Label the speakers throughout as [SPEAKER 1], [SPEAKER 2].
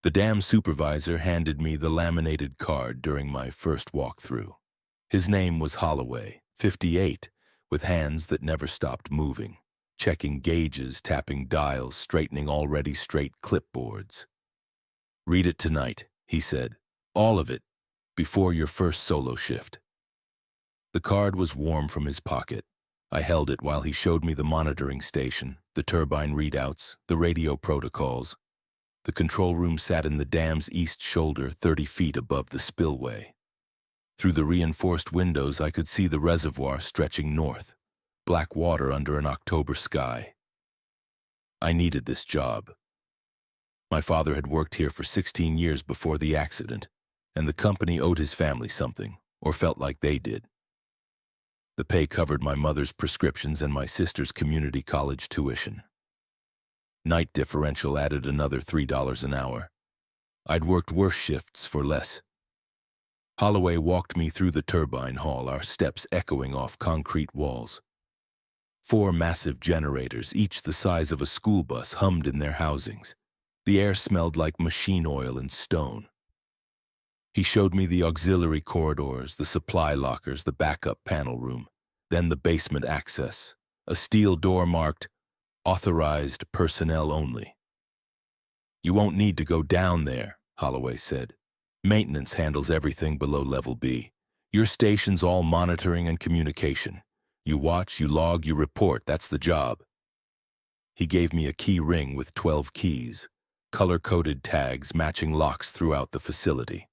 [SPEAKER 1] The dam supervisor handed me the laminated card during my first walkthrough. His name was Holloway, 58, with hands that never stopped moving, checking gauges, tapping dials, straightening already straight clipboards. "Read it tonight," he said. "All of it, before your first solo shift." The card was warm from his pocket. I held it while he showed me the monitoring station, the turbine readouts, the radio protocols. The control room sat in the dam's east shoulder, 30 feet above the spillway. Through the reinforced windows, I could see the reservoir stretching north, black water under an October sky. I needed this job. My father had worked here for 16 years before the accident, and the company owed his family something, or felt like they did. The pay covered my mother's prescriptions and my sister's community college tuition. Night differential added another $3 an hour. I'd worked worse shifts for less. Holloway walked me through the turbine hall, our steps echoing off concrete walls. 4 massive generators, each the size of a school bus, hummed in their housings. The air smelled like machine oil and stone. He showed me the auxiliary corridors, the supply lockers, the backup panel room, then the basement access, a steel door marked "Authorized personnel only." "You won't need to go down there," Holloway said. "Maintenance handles everything below level B. Your station's all monitoring and communication. You watch, you log, you report. That's the job." He gave me a key ring with 12 keys, color-coded tags matching locks throughout the facility.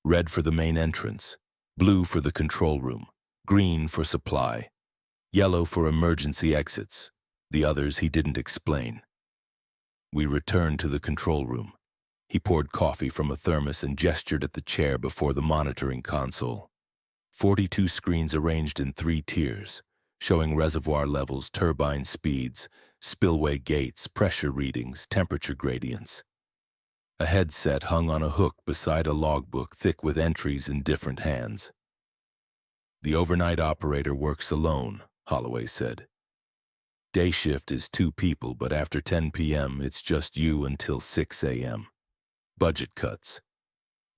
[SPEAKER 1] Red for the main entrance, blue for the control room, green for supply, yellow for emergency exits. The others he didn't explain. We returned to the control room. He poured coffee from a thermos and gestured at the chair before the monitoring console. 42 screens arranged in 3 tiers, showing reservoir levels, turbine speeds, spillway gates, pressure readings, temperature gradients. A headset hung on a hook beside a logbook thick with entries in different hands. "The overnight operator works alone," Holloway said. "Day shift is 2 people, but after 10 p.m. it's just you until 6 a.m. Budget cuts.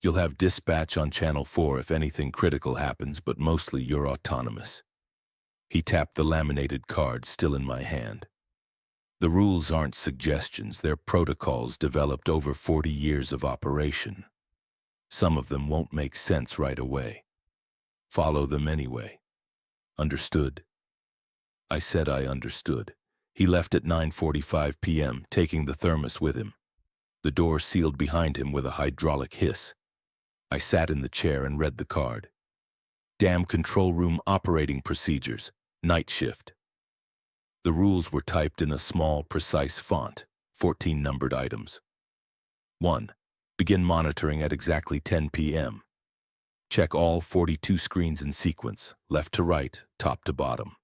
[SPEAKER 1] You'll have dispatch on Channel 4 if anything critical happens, but mostly you're autonomous." He tapped the laminated card still in my hand. "The rules aren't suggestions, they're protocols developed over 40 years of operation. Some of them won't make sense right away. Follow them anyway. Understood?" I said I understood. He left at 9:45 p.m., taking the thermos with him. The door sealed behind him with a hydraulic hiss. I sat in the chair and read the card. "Dam control room operating procedures, night shift." The rules were typed in a small, precise font, 14 numbered items. 1. Begin monitoring at exactly 10 p.m. Check all 42 screens in sequence, left to right, top to bottom.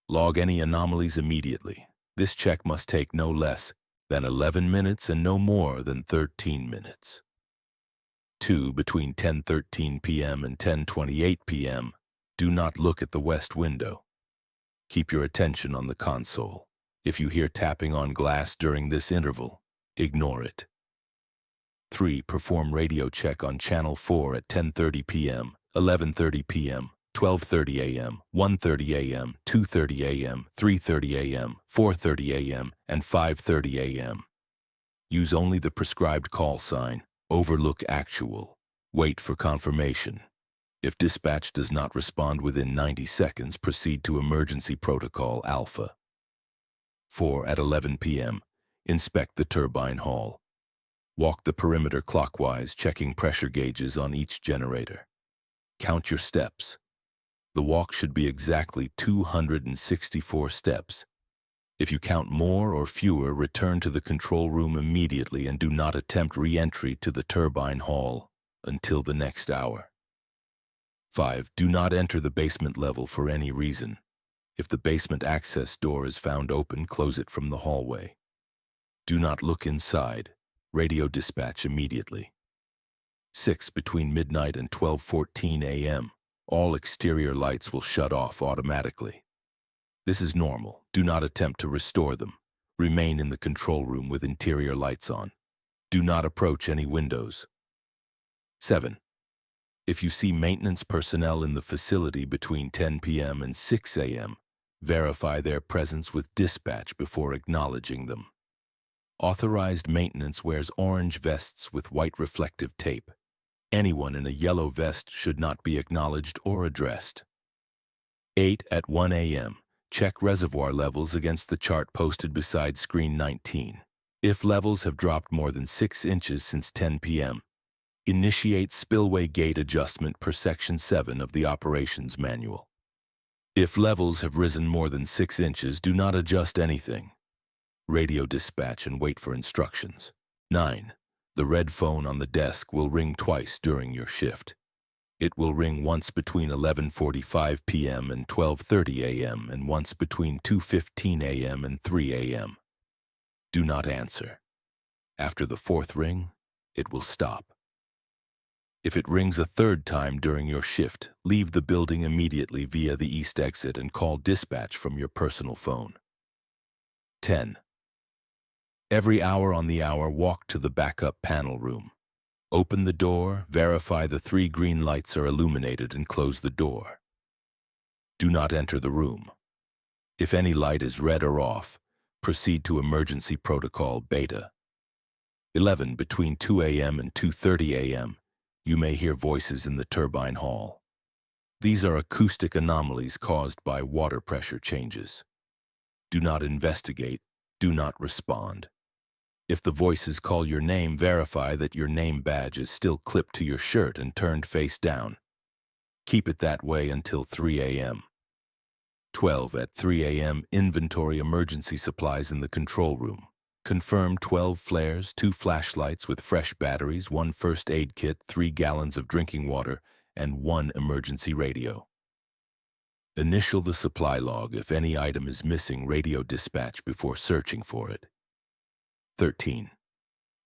[SPEAKER 1] Log any anomalies immediately. This check must take no less than 11 minutes and no more than 13 minutes. 2. Between 10:13 p.m. and 10:28 p.m., do not look at the west window. Keep your attention on the console. If you hear tapping on glass during this interval, ignore it. 3. Perform radio check on Channel 4 at 10:30 p.m., 11:30 p.m., 12:30 a.m., 1:30 a.m., 2:30 a.m., 3:30 a.m., 4:30 a.m., and 5:30 a.m. Use only the prescribed call sign. Overlook actual. Wait for confirmation. If dispatch does not respond within 90 seconds, proceed to emergency protocol alpha. 4. At 11 p.m., inspect the turbine hall. Walk the perimeter clockwise, checking pressure gauges on each generator. Count your steps. The walk should be exactly 264 steps. If you count more or fewer, return to the control room immediately and do not attempt re-entry to the turbine hall until the next hour. 5. Do not enter the basement level for any reason. If the basement access door is found open, close it from the hallway. Do not look inside. Radio dispatch immediately. 6. Between midnight and 12:14 a.m., all exterior lights will shut off automatically. This is normal. Do not attempt to restore them. Remain in the control room with interior lights on. Do not approach any windows. 7. If you see maintenance personnel in the facility between 10 p.m. and 6 a.m., verify their presence with dispatch before acknowledging them. Authorized maintenance wears orange vests with white reflective tape. Anyone in a yellow vest should not be acknowledged or addressed. 8. At 1 a.m., check reservoir levels against the chart posted beside screen 19. If levels have dropped more than 6 inches since 10 p.m., initiate spillway gate adjustment per Section 7 of the Operations Manual. If levels have risen more than 6 inches, do not adjust anything. Radio dispatch and wait for instructions. 9. The red phone on the desk will ring twice during your shift. It will ring once between 11:45 p.m. and 12:30 a.m. and once between 2:15 a.m. and 3 a.m. Do not answer. After the 4th ring, it will stop. If it rings a 3rd time during your shift, leave the building immediately via the east exit and call dispatch from your personal phone. 10. Every hour on the hour, walk to the backup panel room. Open the door, verify the 3 green lights are illuminated, and close the door. Do not enter the room. If any light is red or off, proceed to emergency protocol beta. 11. Between 2 a.m. and 2:30 a.m., you may hear voices in the turbine hall. These are acoustic anomalies caused by water pressure changes. Do not investigate. Do not respond. If the voices call your name, verify that your name badge is still clipped to your shirt and turned face down. Keep it that way until 3 a.m. 12. At 3 a.m., inventory emergency supplies in the control room. Confirm 12 flares, 2 flashlights with fresh batteries, 1 first aid kit, 3 gallons of drinking water, and 1 emergency radio. Initial the supply log. If any item is missing, radio dispatch before searching for it. 13.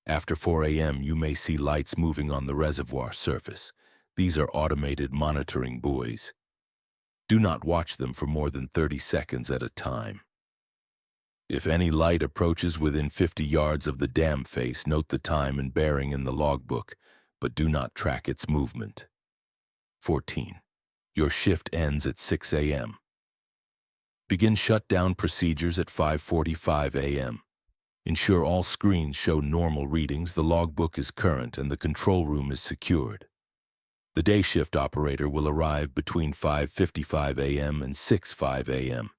[SPEAKER 1] After 4 a.m., you may see lights moving on the reservoir surface. These are automated monitoring buoys. Do not watch them for more than 30 seconds at a time. If any light approaches within 50 yards of the dam face, note the time and bearing in the logbook, but do not track its movement. 14. Your shift ends at 6 a.m. Begin shutdown procedures at 5:45 a.m. Ensure all screens show normal readings, the logbook is current, and the control room is secured. The day shift operator will arrive between 5:55 a.m. and 6:05 a.m.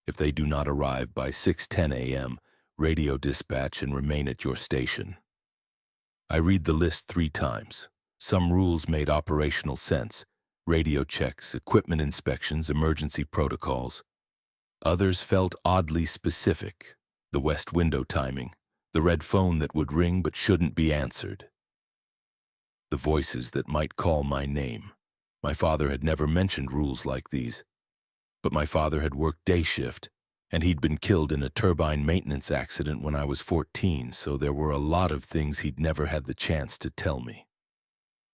[SPEAKER 1] If they do not arrive by 6:10 a.m., radio dispatch and remain at your station. I read the list 3 times. Some rules made operational sense: radio checks, equipment inspections, emergency protocols. Others felt oddly specific: the west window timing, the red phone that would ring but shouldn't be answered, the voices that might call my name. My father had never mentioned rules like these. But my father had worked day shift, and he'd been killed in a turbine maintenance accident when I was 14, so there were a lot of things he'd never had the chance to tell me.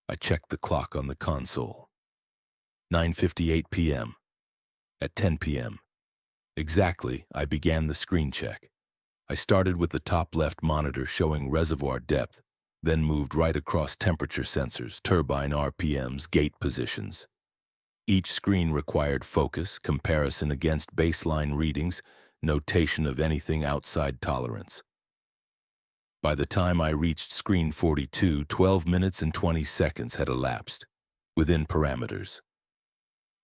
[SPEAKER 1] I checked the clock on the console. 9:58 p.m. At 10 p.m. exactly, I began the screen check. I started with the top left monitor showing reservoir depth, then moved right across temperature sensors, turbine RPMs, gate positions. Each screen required focus, comparison against baseline readings, notation of anything outside tolerance. By the time I reached screen 42, 12 minutes and 20 seconds had elapsed, within parameters.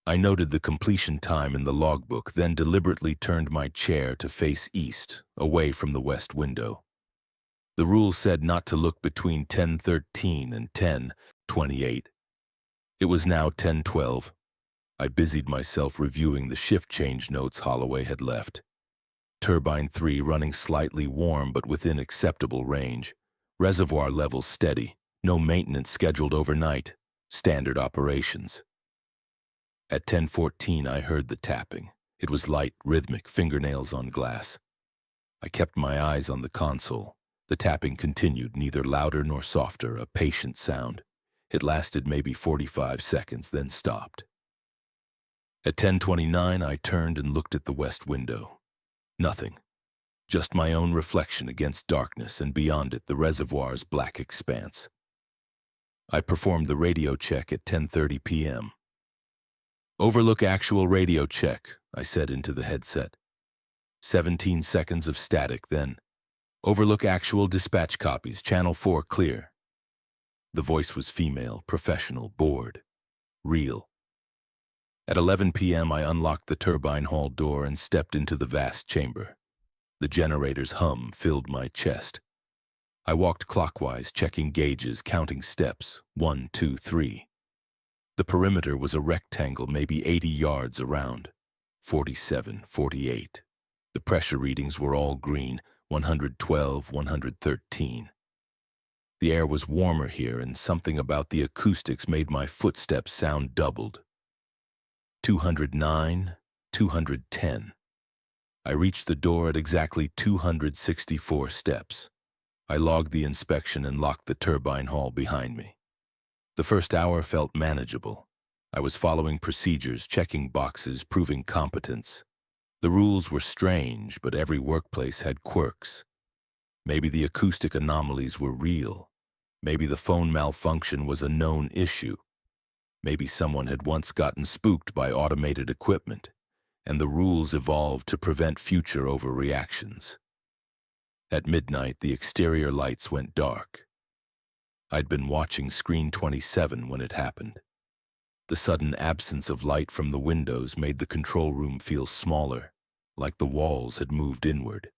[SPEAKER 1] I noted the completion time in the logbook, then deliberately turned my chair to face east, away from the west window. The rule said not to look between 10:13 and 10:28. It was now 10:12. I busied myself reviewing the shift change notes Holloway had left. Turbine 3 running slightly warm but within acceptable range. Reservoir levels steady. No maintenance scheduled overnight. Standard operations. At 10:14, I heard the tapping. It was light, rhythmic, fingernails on glass. I kept my eyes on the console. The tapping continued, neither louder nor softer, a patient sound. It lasted maybe 45 seconds, then stopped. At 10:29, I turned and looked at the west window. Nothing. Just my own reflection against darkness, and beyond it the reservoir's black expanse. I performed the radio check at 10:30 p.m. "Overlook actual radio check," I said into the headset. 17 seconds of static, then, "Overlook actual dispatch copies, channel 4 clear." The voice was female, professional, bored, real. At 11 p.m. I unlocked the turbine hall door and stepped into the vast chamber. The generator's hum filled my chest. I walked clockwise, checking gauges, counting steps. 1, 2, 3. The perimeter was a rectangle, maybe 80 yards around. 47, 48. The pressure readings were all green, 112, 113. The air was warmer here, and something about the acoustics made my footsteps sound doubled. 209, 210. I reached the door at exactly 264 steps. I logged the inspection and locked the turbine hall behind me. The first hour felt manageable. I was following procedures, checking boxes, proving competence. The rules were strange, but every workplace had quirks. Maybe the acoustic anomalies were real. Maybe the phone malfunction was a known issue. Maybe someone had once gotten spooked by automated equipment, and the rules evolved to prevent future overreactions. At midnight, the exterior lights went dark. I'd been watching screen 27 when it happened. The sudden absence of light from the windows made the control room feel smaller, like the walls had moved inward.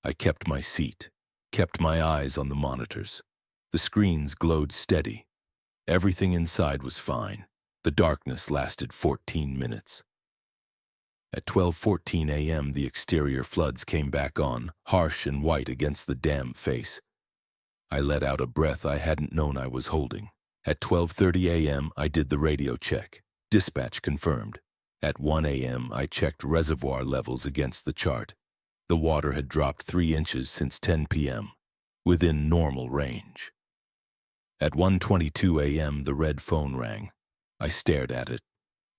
[SPEAKER 1] I kept my seat, kept my eyes on the monitors. The screens glowed steady. Everything inside was fine. The darkness lasted 14 minutes. At 12:14 a.m., the exterior floods came back on, harsh and white against the dam face. I let out a breath I hadn't known I was holding. At 12:30 a.m., I did the radio check. Dispatch confirmed. At 1 a.m., I checked reservoir levels against the chart. The water had dropped 3 inches since 10 p.m., within normal range. At 1:22 a.m., the red phone rang. I stared at it.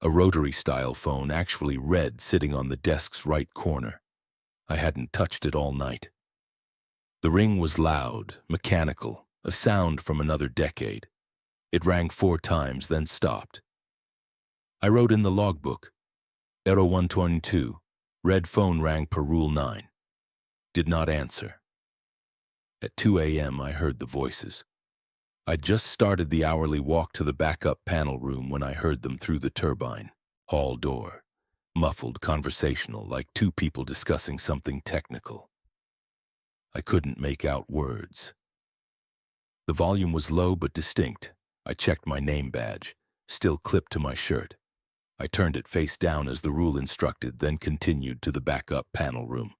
[SPEAKER 1] A rotary-style phone, actually red, sitting on the desk's right corner. I hadn't touched it all night. The ring was loud, mechanical, a sound from another decade. It rang 4 times, then stopped. I wrote in the logbook, "Aero 122, red phone rang per Rule 9. Did not answer." At 2 a.m., I heard the voices. I'd just started the hourly walk to the backup panel room when I heard them through the turbine hall door, muffled, conversational, like 2 people discussing something technical. I couldn't make out words. The volume was low but distinct. I checked my name badge, still clipped to my shirt. I turned it face down as the rule instructed, then continued to the backup panel room.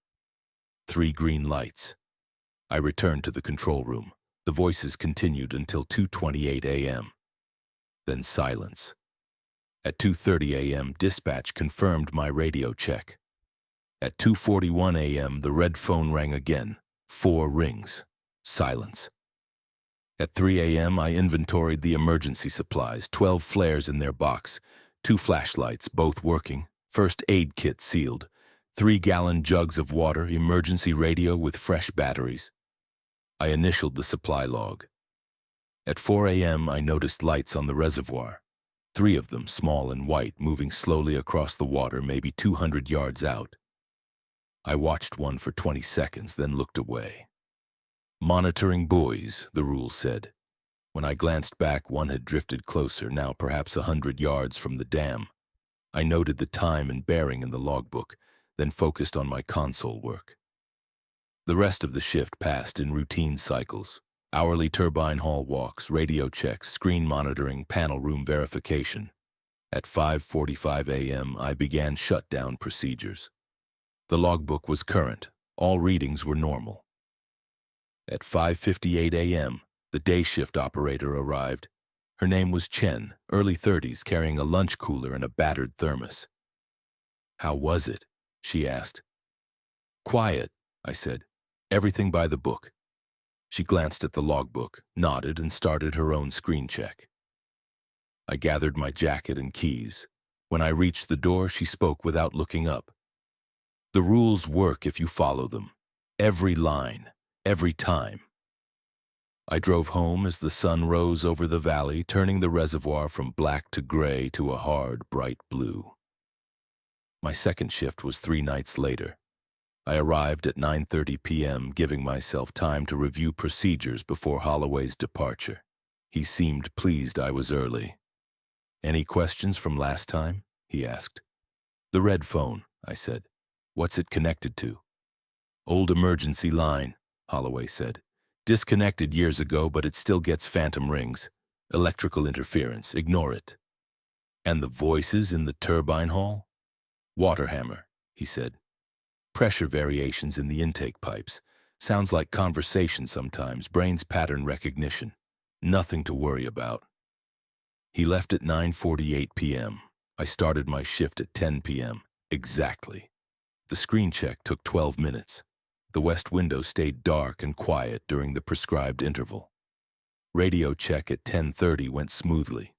[SPEAKER 1] 3 green lights. I returned to the control room. The voices continued until 2:28 a.m. Then silence. At 2:30 a.m., dispatch confirmed my radio check. At 2:41 a.m., the red phone rang again. 4 rings. Silence. At 3 a.m., I inventoried the emergency supplies, 12 flares in their box, 2 flashlights, both working, first aid kit sealed, 3-gallon jugs of water, emergency radio with fresh batteries. I initialed the supply log. At 4 a.m., I noticed lights on the reservoir, 3 of them small and white, moving slowly across the water, maybe 200 yards out. I watched one for 20 seconds, then looked away. "Monitoring buoys," the rule said. When I glanced back, one had drifted closer, now perhaps 100 yards from the dam. I noted the time and bearing in the logbook, then focused on my console work. The rest of the shift passed in routine cycles: hourly turbine hall walks, radio checks, screen monitoring, panel room verification. At 5:45 a.m., I began shutdown procedures. The logbook was current. All readings were normal. At 5:58 a.m., the day shift operator arrived. Her name was Chen, early 30s, carrying a lunch cooler and a battered thermos. "How was it?" she asked. "Quiet," I said. "Everything by the book." She glanced at the logbook, nodded, and started her own screen check. I gathered my jacket and keys. When I reached the door, she spoke without looking up. The rules work if you follow them. Every line, every time. I drove home as the sun rose over the valley, turning the reservoir from black to gray to a hard, bright blue. My second shift was 3 nights later. I arrived at 9:30 p.m., giving myself time to review procedures before Holloway's departure. He seemed pleased I was early. "Any questions from last time?" he asked. "The red phone," I said. "What's it connected to?" "Old emergency line," Holloway said. "Disconnected years ago, but it still gets phantom rings. Electrical interference, ignore it." "And the voices in the turbine hall?" "Water hammer," he said. "Pressure variations in the intake pipes. Sounds like conversation sometimes, brain's pattern recognition. Nothing to worry about." He left at 9:48 p.m. I started my shift at 10 p.m. exactly. The screen check took 12 minutes. The west window stayed dark and quiet during the prescribed interval. Radio check at 10:30 went smoothly.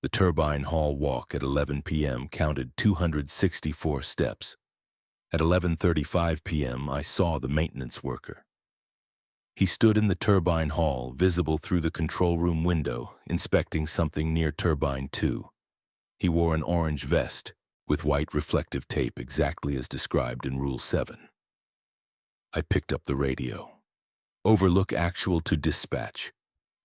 [SPEAKER 1] The turbine hall walk at 11 p.m. counted 264 steps. At 11:35 p.m., I saw the maintenance worker. He stood in the turbine hall, visible through the control room window, inspecting something near turbine 2. He wore an orange vest with white reflective tape exactly as described in Rule 7. I picked up the radio. "Overlook actual to dispatch.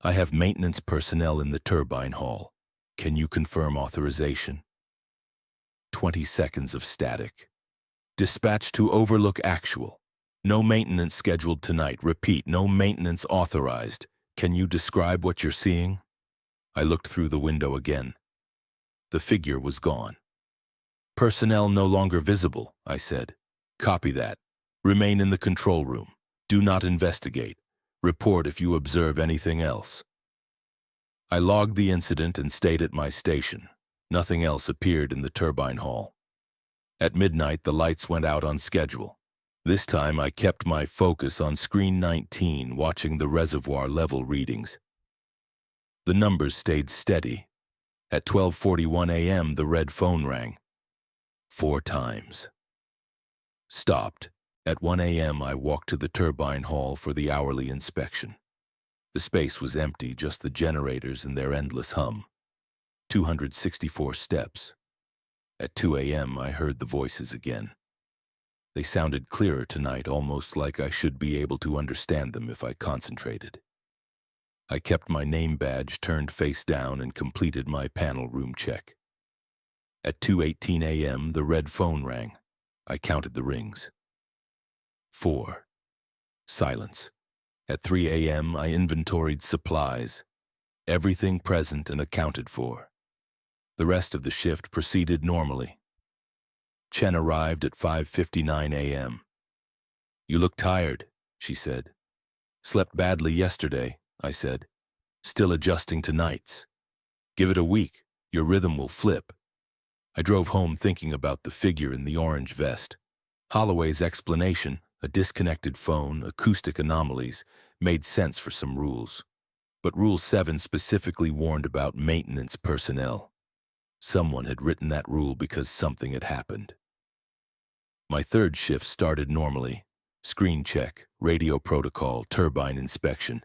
[SPEAKER 1] I have maintenance personnel in the turbine hall. Can you confirm authorization?" 20 seconds of static. "Dispatch to Overlook actual. No maintenance scheduled tonight. Repeat, no maintenance authorized. Can you describe what you're seeing?" I looked through the window again. The figure was gone. "Personnel no longer visible," I said. "Copy that. Remain in the control room. Do not investigate. Report if you observe anything else." I logged the incident and stayed at my station. Nothing else appeared in the turbine hall. At midnight, the lights went out on schedule. This time, I kept my focus on screen 19, watching the reservoir level readings. The numbers stayed steady. At 12:41 a.m., the red phone rang. 4 times. Stopped. At 1 a.m., I walked to the turbine hall for the hourly inspection. The space was empty, just the generators and their endless hum. 264 steps. At 2 a.m., I heard the voices again. They sounded clearer tonight, almost like I should be able to understand them if I concentrated. I kept my name badge turned face down and completed my panel room check. At 2:18 a.m., the red phone rang. I counted the rings. 4. Silence. At 3 a.m., I inventoried supplies. Everything present and accounted for. The rest of the shift proceeded normally. Chen arrived at 5:59 a.m. "You look tired," she said. "Slept badly yesterday," I said. "Still adjusting to nights. Give it a week. Your rhythm will flip." I drove home thinking about the figure in the orange vest. Holloway's explanation, a disconnected phone, acoustic anomalies, made sense for some rules. But Rule 7 specifically warned about maintenance personnel. Someone had written that rule because something had happened. My third shift started normally. Screen check, radio protocol, turbine inspection.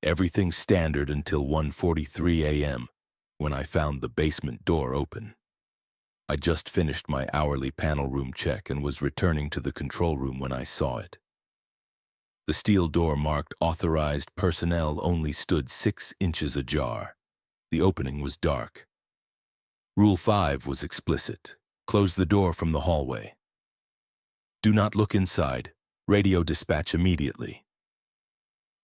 [SPEAKER 1] Everything standard until 1:43 a.m., when I found the basement door open. I just finished my hourly panel room check and was returning to the control room when I saw it. The steel door marked "Authorized Personnel" only stood 6 inches ajar. The opening was dark. Rule 5 was explicit. Close the door from the hallway. Do not look inside. Radio dispatch immediately.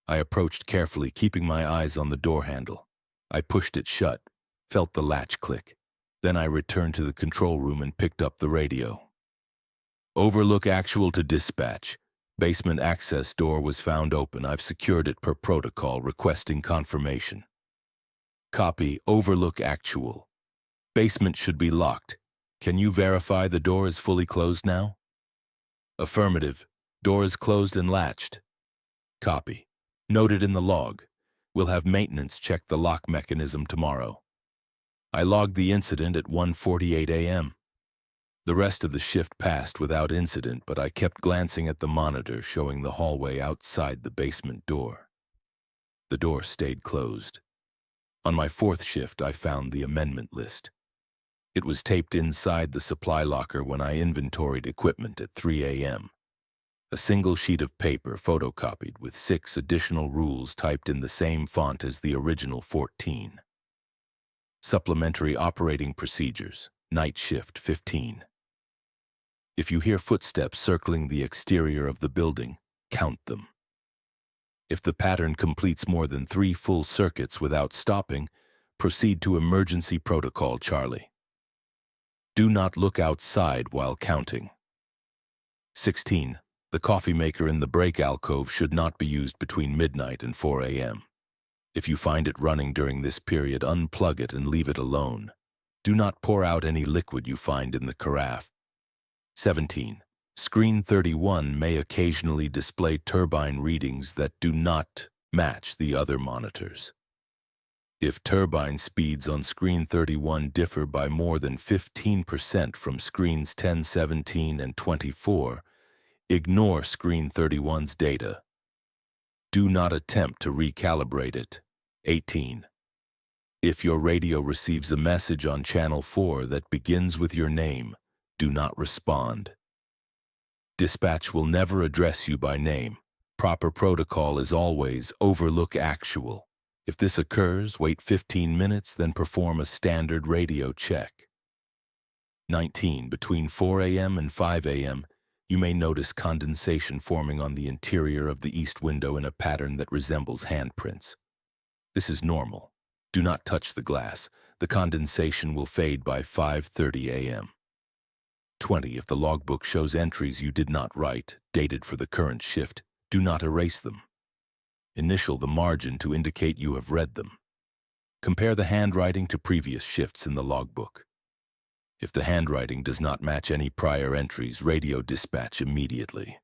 [SPEAKER 1] I approached carefully, keeping my eyes on the door handle. I pushed it shut, felt the latch click. Then I returned to the control room and picked up the radio. "Overlook actual to dispatch. Basement access door was found open. I've secured it per protocol, requesting confirmation." "Copy. Overlook actual. Basement should be locked. Can you verify the door is fully closed now?" "Affirmative. Door is closed and latched." "Copy. Noted in the log. We'll have maintenance check the lock mechanism tomorrow." I logged the incident at 1:48 a.m. The rest of the shift passed without incident, but I kept glancing at the monitor showing the hallway outside the basement door. The door stayed closed. On my fourth shift, I found the amendment list. It was taped inside the supply locker when I inventoried equipment at 3 a.m. A single sheet of paper photocopied with 6 additional rules typed in the same font as the original 14. Supplementary operating procedures, night shift 15. If you hear footsteps circling the exterior of the building, count them. If the pattern completes more than 3 full circuits without stopping, proceed to emergency protocol Charlie. Do not look outside while counting. 16. The coffee maker in the break alcove should not be used between midnight and 4 a.m. If you find it running during this period, unplug it and leave it alone. Do not pour out any liquid you find in the carafe. 17. Screen 31 may occasionally display turbine readings that do not match the other monitors. If turbine speeds on screen 31 differ by more than 15% from screens 10, 17, and 24, ignore screen 31's data. Do not attempt to recalibrate it. 18. If your radio receives a message on channel 4 that begins with your name, do not respond. Dispatch will never address you by name. Proper protocol is always overlook actual. If this occurs, wait 15 minutes, then perform a standard radio check. 19. Between 4 a.m. and 5 a.m., you may notice condensation forming on the interior of the east window in a pattern that resembles handprints. This is normal. Do not touch the glass. The condensation will fade by 5:30 a.m. 20. If the logbook shows entries you did not write, dated for the current shift, do not erase them. Initial the margin to indicate you have read them. Compare the handwriting to previous shifts in the logbook. If the handwriting does not match any prior entries, radio dispatch immediately.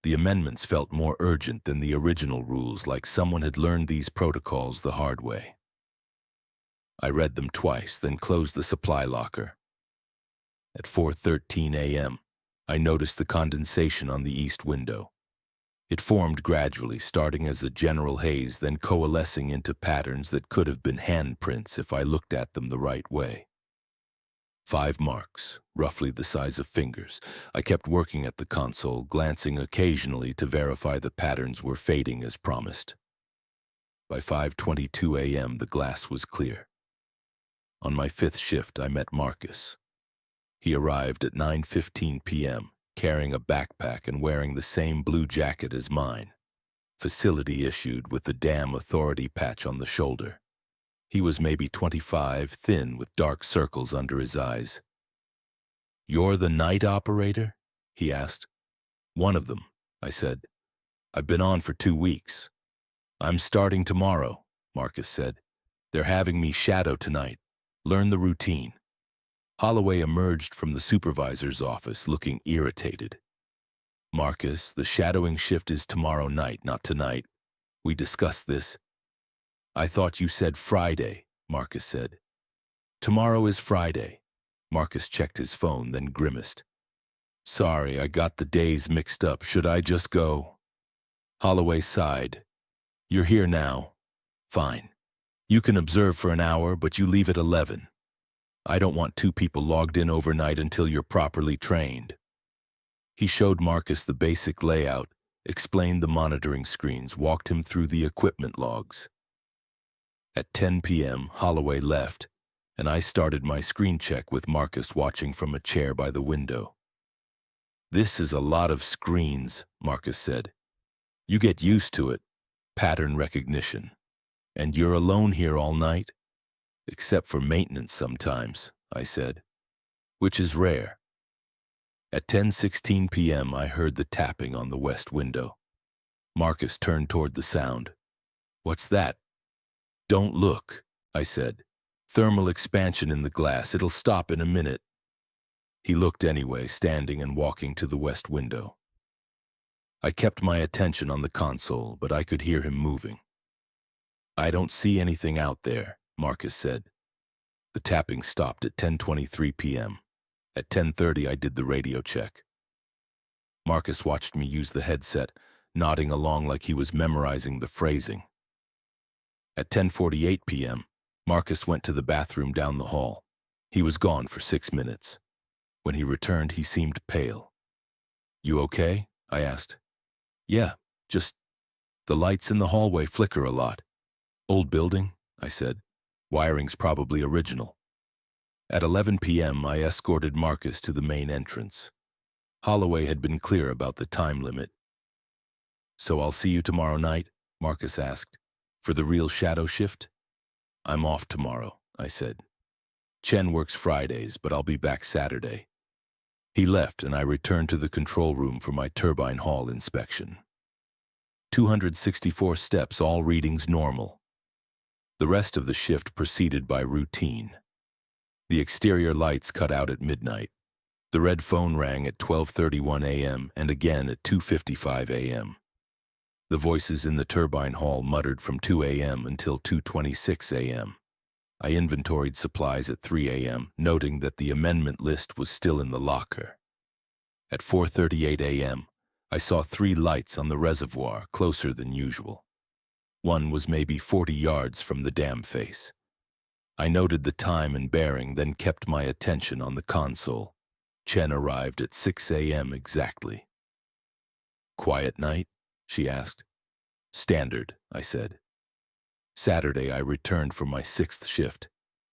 [SPEAKER 1] The amendments felt more urgent than the original rules, like someone had learned these protocols the hard way. I read them twice, then closed the supply locker. At 4:13 a.m., I noticed the condensation on the east window. It formed gradually, starting as a general haze, then coalescing into patterns that could have been handprints if I looked at them the right way. 5 marks, roughly the size of fingers. I kept working at the console, glancing occasionally to verify the patterns were fading as promised. By 5:22 a.m., the glass was clear. On my 5th shift, I met Marcus. He arrived at 9:15 p.m., carrying a backpack and wearing the same blue jacket as mine. Facility issued with the damn authority patch on the shoulder. He was maybe 25, thin, with dark circles under his eyes. "You're the night operator?" he asked. "One of them," I said. "I've been on for 2 weeks." "I'm starting tomorrow," Marcus said. "They're having me shadow tonight. Learn the routine." Holloway emerged from the supervisor's office looking irritated. "Marcus, the shadowing shift is tomorrow night, not tonight. We discussed this." "I thought you said Friday," Marcus said. "Tomorrow is Friday." Marcus checked his phone, then grimaced. "Sorry, I got the days mixed up. Should I just go?" Holloway sighed. "You're here now. Fine. You can observe for an hour, but you leave at 11. I don't want 2 people logged in overnight until you're properly trained." He showed Marcus the basic layout, explained the monitoring screens, walked him through the equipment logs. At 10 p.m., Holloway left, and I started my screen check with Marcus watching from a chair by the window. "This is a lot of screens," Marcus said. "You get used to it. Pattern recognition. And you're alone here all night?" "Except for maintenance sometimes," I said, "which is rare." At 10:16 p.m., I heard the tapping on the west window. Marcus turned toward the sound. "What's that?" "Don't look," I said. "Thermal expansion in the glass. It'll stop in a minute." He looked anyway, standing and walking to the west window. I kept my attention on the console, but I could hear him moving. "I don't see anything out there," Marcus said. The tapping stopped at 10:23 p.m. At 10:30, I did the radio check. Marcus watched me use the headset, nodding along like he was memorizing the phrasing. At 10:48 p.m., Marcus went to the bathroom down the hall. He was gone for 6 minutes. When he returned, he seemed pale. "You okay?" I asked. "Yeah, just the lights in the hallway flicker a lot." "Old building?" I said. "Wiring's probably original." At 11 p.m., I escorted Marcus to the main entrance. Holloway had been clear about the time limit. "So I'll see you tomorrow night?" Marcus asked. "For the real shadow shift?" "I'm off tomorrow," I said. "Chen works Fridays, but I'll be back Saturday." He left, and I returned to the control room for my turbine hall inspection. 264 steps, all readings normal. The rest of the shift proceeded by routine. The exterior lights cut out at midnight. The red phone rang at 12:31 a.m. and again at 2:55 a.m. The voices in the turbine hall muttered from 2 a.m. until 2:26 a.m. I inventoried supplies at 3 a.m., noting that the amendment list was still in the locker. At 4:38 a.m., I saw 3 lights on the reservoir, closer than usual. One was maybe 40 yards from the dam face. I noted the time and bearing, then kept my attention on the console. Chen arrived at 6 a.m. exactly. "Quiet night?" she asked. "Standard," I said. Saturday, I returned for my 6th shift.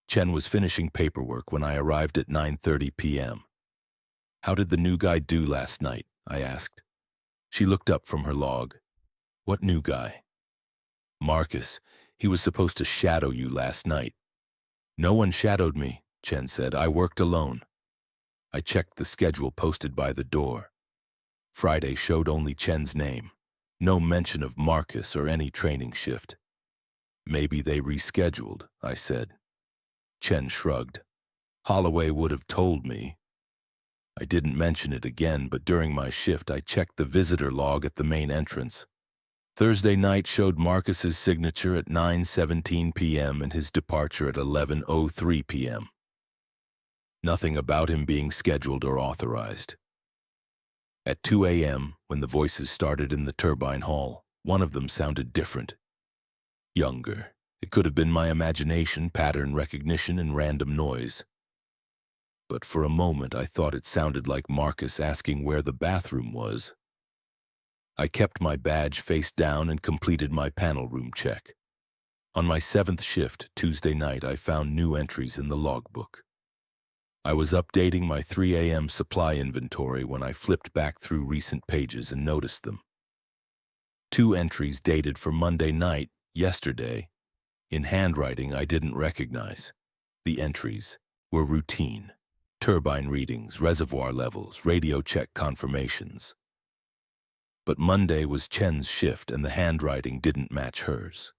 [SPEAKER 1] Chen was finishing paperwork when I arrived at 9:30 p.m. "How did the new guy do last night?" I asked. She looked up from her log. "What new guy?" "Marcus. He was supposed to shadow you last night." "No one shadowed me," Chen said. "I worked alone." I checked the schedule posted by the door. Friday showed only Chen's name. No mention of Marcus or any training shift. "Maybe they rescheduled," I said. Chen shrugged. "Holloway would have told me." I didn't mention it again, but during my shift I checked the visitor log at the main entrance. Thursday night showed Marcus's signature at 9:17 p.m. and his departure at 11:03 p.m. Nothing about him being scheduled or authorized. At 2 a.m., when the voices started in the turbine hall, one of them sounded different. Younger. It could have been my imagination, pattern recognition, and random noise. But for a moment I thought it sounded like Marcus asking where the bathroom was. I kept my badge face down and completed my panel room check. On my 7th shift, Tuesday night, I found new entries in the logbook. I was updating my 3 a.m. supply inventory when I flipped back through recent pages and noticed them. 2 entries dated for Monday night, yesterday, in handwriting I didn't recognize. The entries were routine: turbine readings, reservoir levels, radio check confirmations. But Monday was Chen's shift and the handwriting didn't match hers.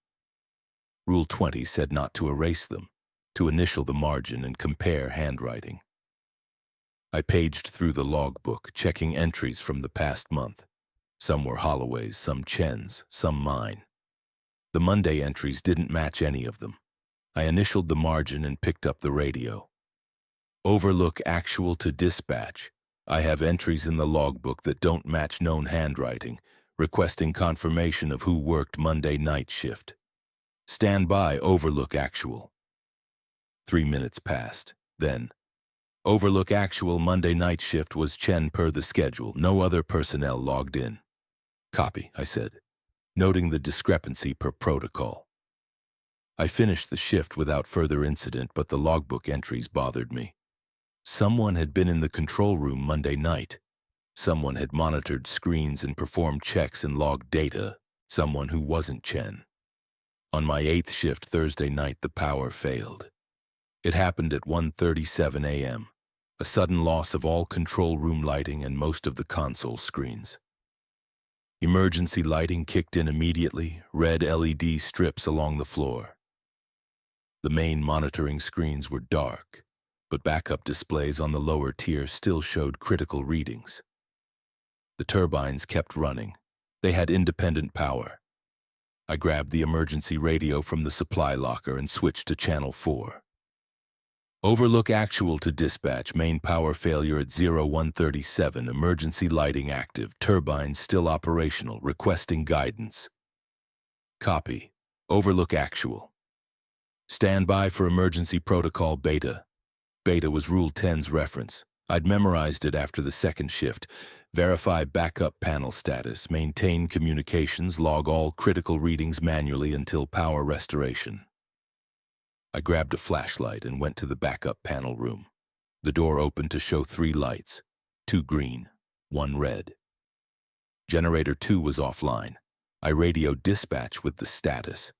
[SPEAKER 1] Rule 20 said not to erase them, to initial the margin and compare handwriting. I paged through the logbook, checking entries from the past month. Some were Holloway's, some Chen's, some mine. The Monday entries didn't match any of them. I initialed the margin and picked up the radio. "Overlook actual to dispatch. I have entries in the logbook that don't match known handwriting, requesting confirmation of who worked Monday night shift. Stand by, overlook actual." 3 minutes passed. Then, "Overlook actual Monday night shift was Chen per the schedule. No other personnel logged in." "Copy," I said, noting the discrepancy per protocol. I finished the shift without further incident, but the logbook entries bothered me. Someone had been in the control room Monday night. Someone had monitored screens and performed checks and logged data. Someone who wasn't Chen. On my 8th shift Thursday night, the power failed. It happened at 1:37 a.m., a sudden loss of all control room lighting and most of the console screens. Emergency lighting kicked in immediately, red LED strips along the floor. The main monitoring screens were dark, but backup displays on the lower tier still showed critical readings. The turbines kept running. They had independent power. I grabbed the emergency radio from the supply locker and switched to channel 4. Overlook actual to dispatch, main power failure at 0137, emergency lighting active, turbines still operational, requesting guidance. Copy. Overlook actual. Stand by for emergency protocol beta. Beta was Rule 10's reference. I'd memorized it after the second shift. Verify backup panel status, maintain communications, log all critical readings manually until power restoration. I grabbed a flashlight and went to the backup panel room. The door opened to show 3 lights, 2 green, 1 red. Generator 2 was offline. I radioed dispatch with the status.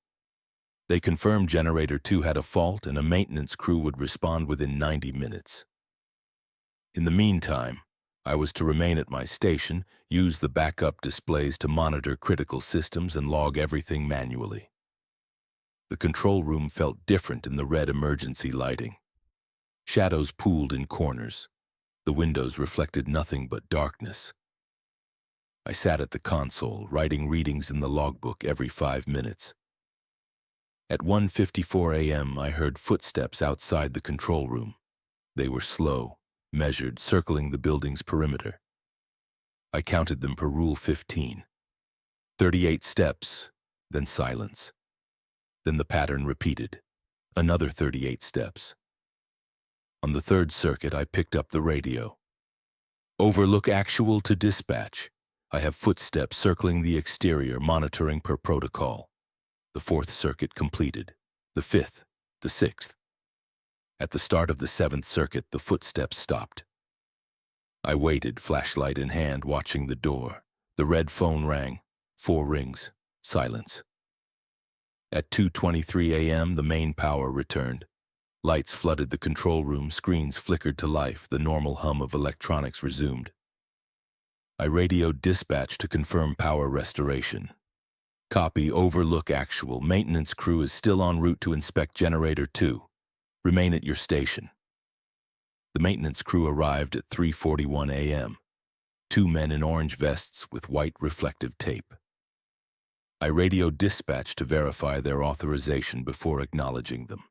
[SPEAKER 1] They confirmed Generator 2 had a fault and a maintenance crew would respond within 90 minutes. In the meantime, I was to remain at my station, use the backup displays to monitor critical systems and log everything manually. The control room felt different in the red emergency lighting. Shadows pooled in corners. The windows reflected nothing but darkness. I sat at the console, writing readings in the logbook every 5 minutes. At 1:54 a.m., I heard footsteps outside the control room. They were slow, measured, circling the building's perimeter. I counted them per Rule 15. 38 steps, then silence. Then the pattern repeated. Another 38 steps. On the 3rd circuit, I picked up the radio. Overlook actual to dispatch. I have footsteps circling the exterior, monitoring per protocol. The 4th circuit completed. The 5th, the 6th. At the start of the 7th circuit, the footsteps stopped. I waited, flashlight in hand, watching the door. The red phone rang. 4 rings. Silence. At 2:23 a.m., the main power returned. Lights flooded the control room, screens flickered to life, the normal hum of electronics resumed. I radioed dispatch to confirm power restoration. Copy, overlook actual. Maintenance crew is still en route to inspect Generator 2. Remain at your station. The maintenance crew arrived at 3:41 a.m. 2 men in orange vests with white reflective tape. I radioed dispatch to verify their authorization before acknowledging them.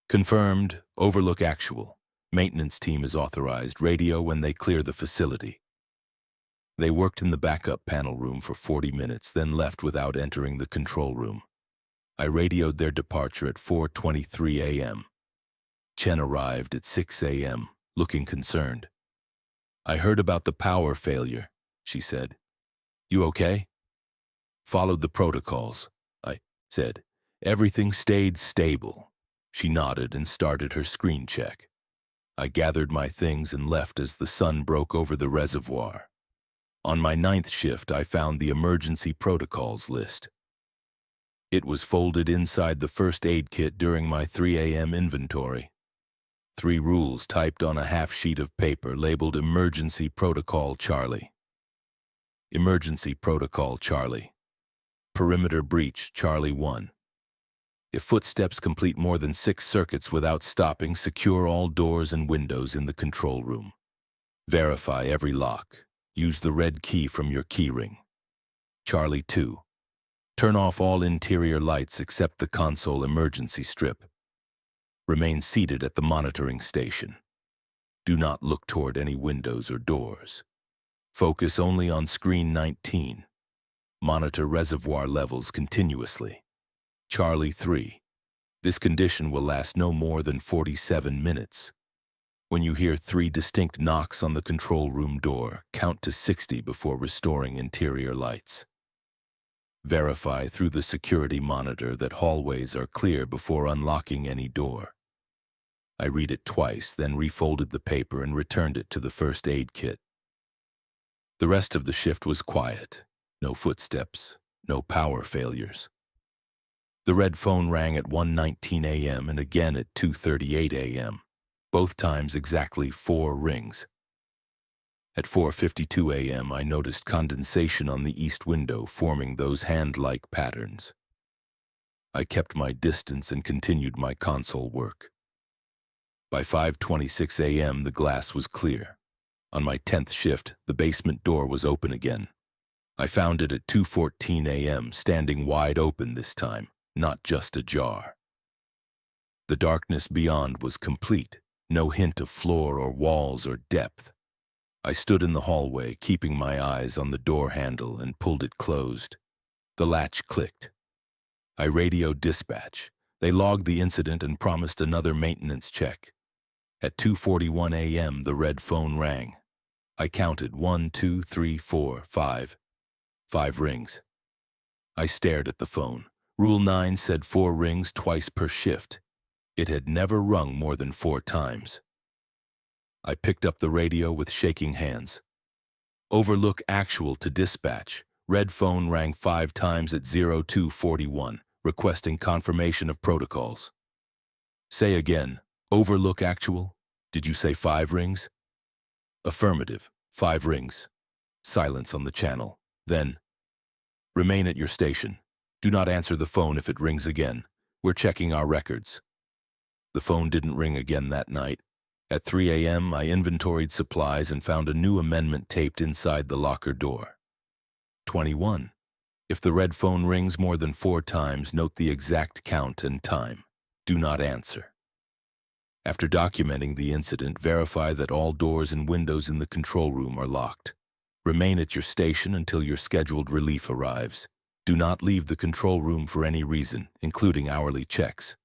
[SPEAKER 1] Confirmed, overlook actual. Maintenance team is authorized. Radio when they clear the facility. They worked in the backup panel room for 40 minutes, then left without entering the control room. I radioed their departure at 4:23 a.m. Chen arrived at 6 a.m., looking concerned. I heard about the power failure, she said. You okay? Followed the protocols, I said. Everything stayed stable. She nodded and started her screen check. I gathered my things and left as the sun broke over the reservoir. On my 9th shift, I found the emergency protocols list. It was folded inside the first aid kit during my 3 a.m. inventory. 3 rules typed on a half sheet of paper labeled Emergency Protocol Charlie. Emergency Protocol Charlie. Perimeter breach, Charlie 1. If footsteps complete more than 6 circuits without stopping, secure all doors and windows in the control room. Verify every lock. Use the red key from your keyring. Charlie 2. Turn off all interior lights except the console emergency strip. Remain seated at the monitoring station. Do not look toward any windows or doors. Focus only on screen 19. Monitor reservoir levels continuously. Charlie 3. This condition will last no more than 47 minutes. When you hear 3 distinct knocks on the control room door, count to 60 before restoring interior lights. Verify through the security monitor that hallways are clear before unlocking any door. I read it twice, then refolded the paper and returned it to the first aid kit. The rest of the shift was quiet. No footsteps, no power failures. The red phone rang at 1:19 a.m. and again at 2:38 a.m., both times exactly 4 rings. At 4:52 a.m., I noticed condensation on the east window forming those hand-like patterns. I kept my distance and continued my console work. By 5:26 a.m., the glass was clear. On my 10th shift, the basement door was open again. I found it at 2:14 a.m., standing wide open this time, not just ajar. The darkness beyond was complete, no hint of floor or walls or depth. I stood in the hallway, keeping my eyes on the door handle, and pulled it closed. The latch clicked. I radioed dispatch. They logged the incident and promised another maintenance check. At 2:41 a.m., the red phone rang. I counted 1, 2, 3, 4, 5. 5 rings. I stared at the phone. Rule 9 said 4 rings twice per shift. It had never rung more than 4 times. I picked up the radio with shaking hands. Overlook actual to dispatch. Red phone rang 5 times at 0241, requesting confirmation of protocols. Say again, overlook actual. Did you say 5 rings? Affirmative, 5 rings. Silence on the channel. Then, remain at your station. Do not answer the phone if it rings again. We're checking our records. The phone didn't ring again that night. At 3 a.m., I inventoried supplies and found a new amendment taped inside the locker door. 21. If the red phone rings more than 4 times, note the exact count and time. Do not answer. After documenting the incident, verify that all doors and windows in the control room are locked. Remain at your station until your scheduled relief arrives. Do not leave the control room for any reason, including hourly checks.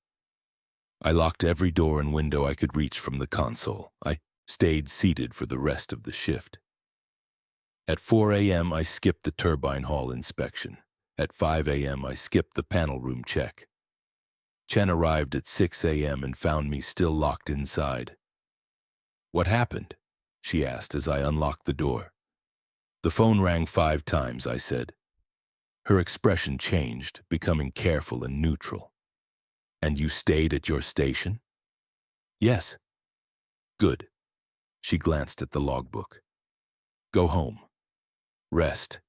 [SPEAKER 1] I locked every door and window I could reach from the console. I stayed seated for the rest of the shift. At 4 a.m., I skipped the turbine hall inspection. At 5 a.m., I skipped the panel room check. Chen arrived at 6 a.m. and found me still locked inside. "What happened?" she asked as I unlocked the door. "The phone rang 5 times," I said. Her expression changed, becoming careful and neutral. "And you stayed at your station?" "Yes." "Good." She glanced at the logbook. "Go home. Rest."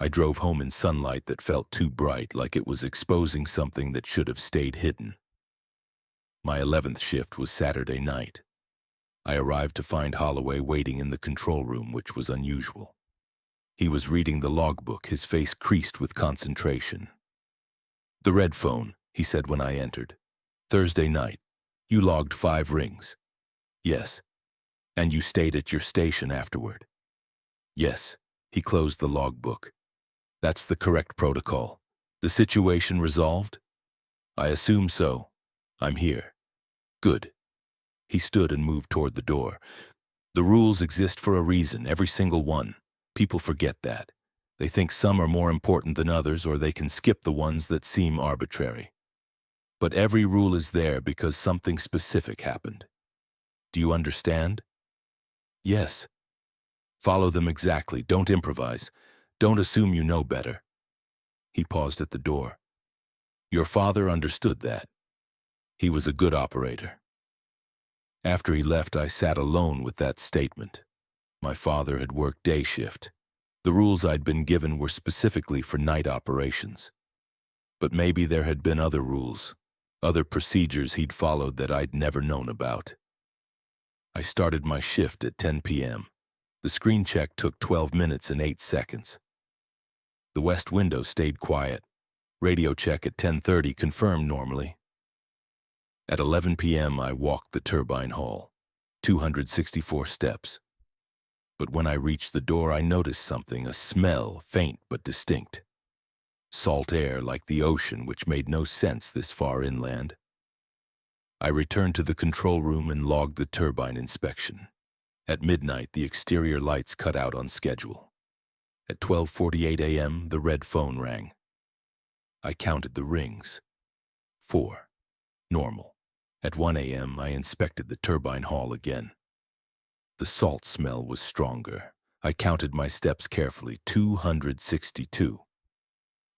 [SPEAKER 1] I drove home in sunlight that felt too bright, like it was exposing something that should have stayed hidden. My 11th shift was Saturday night. I arrived to find Holloway waiting in the control room, which was unusual. He was reading the logbook, his face creased with concentration. "The red phone," he said when I entered. "Thursday night. You logged 5 rings." "Yes." "And you stayed at your station afterward." "Yes." He closed the logbook. "That's the correct protocol. The situation resolved?" "I assume so. I'm here." "Good." He stood and moved toward the door. "The rules exist for a reason, every single one. People forget that. They think some are more important than others, or they can skip the ones that seem arbitrary. But every rule is there because something specific happened. Do you understand?" "Yes." "Follow them exactly. Don't improvise. Don't assume you know better." He paused at the door. "Your father understood that. He was a good operator." After he left, I sat alone with that statement. My father had worked day shift. The rules I'd been given were specifically for night operations. But maybe there had been other rules, other procedures he'd followed that I'd never known about. I started my shift at 10 p.m. The screen check took 12 minutes and 8 seconds. The west window stayed quiet. Radio check at 10:30 confirmed normally. At 11 p.m., I walked the turbine hall, 264 steps. But when I reached the door, I noticed something, a smell, faint but distinct. Salt air like the ocean, which made no sense this far inland. I returned to the control room and logged the turbine inspection. At midnight, the exterior lights cut out on schedule. At 12:48 a.m., the red phone rang. I counted the rings. 4. Normal. At 1 a.m., I inspected the turbine hall again. The salt smell was stronger. I counted my steps carefully, 262.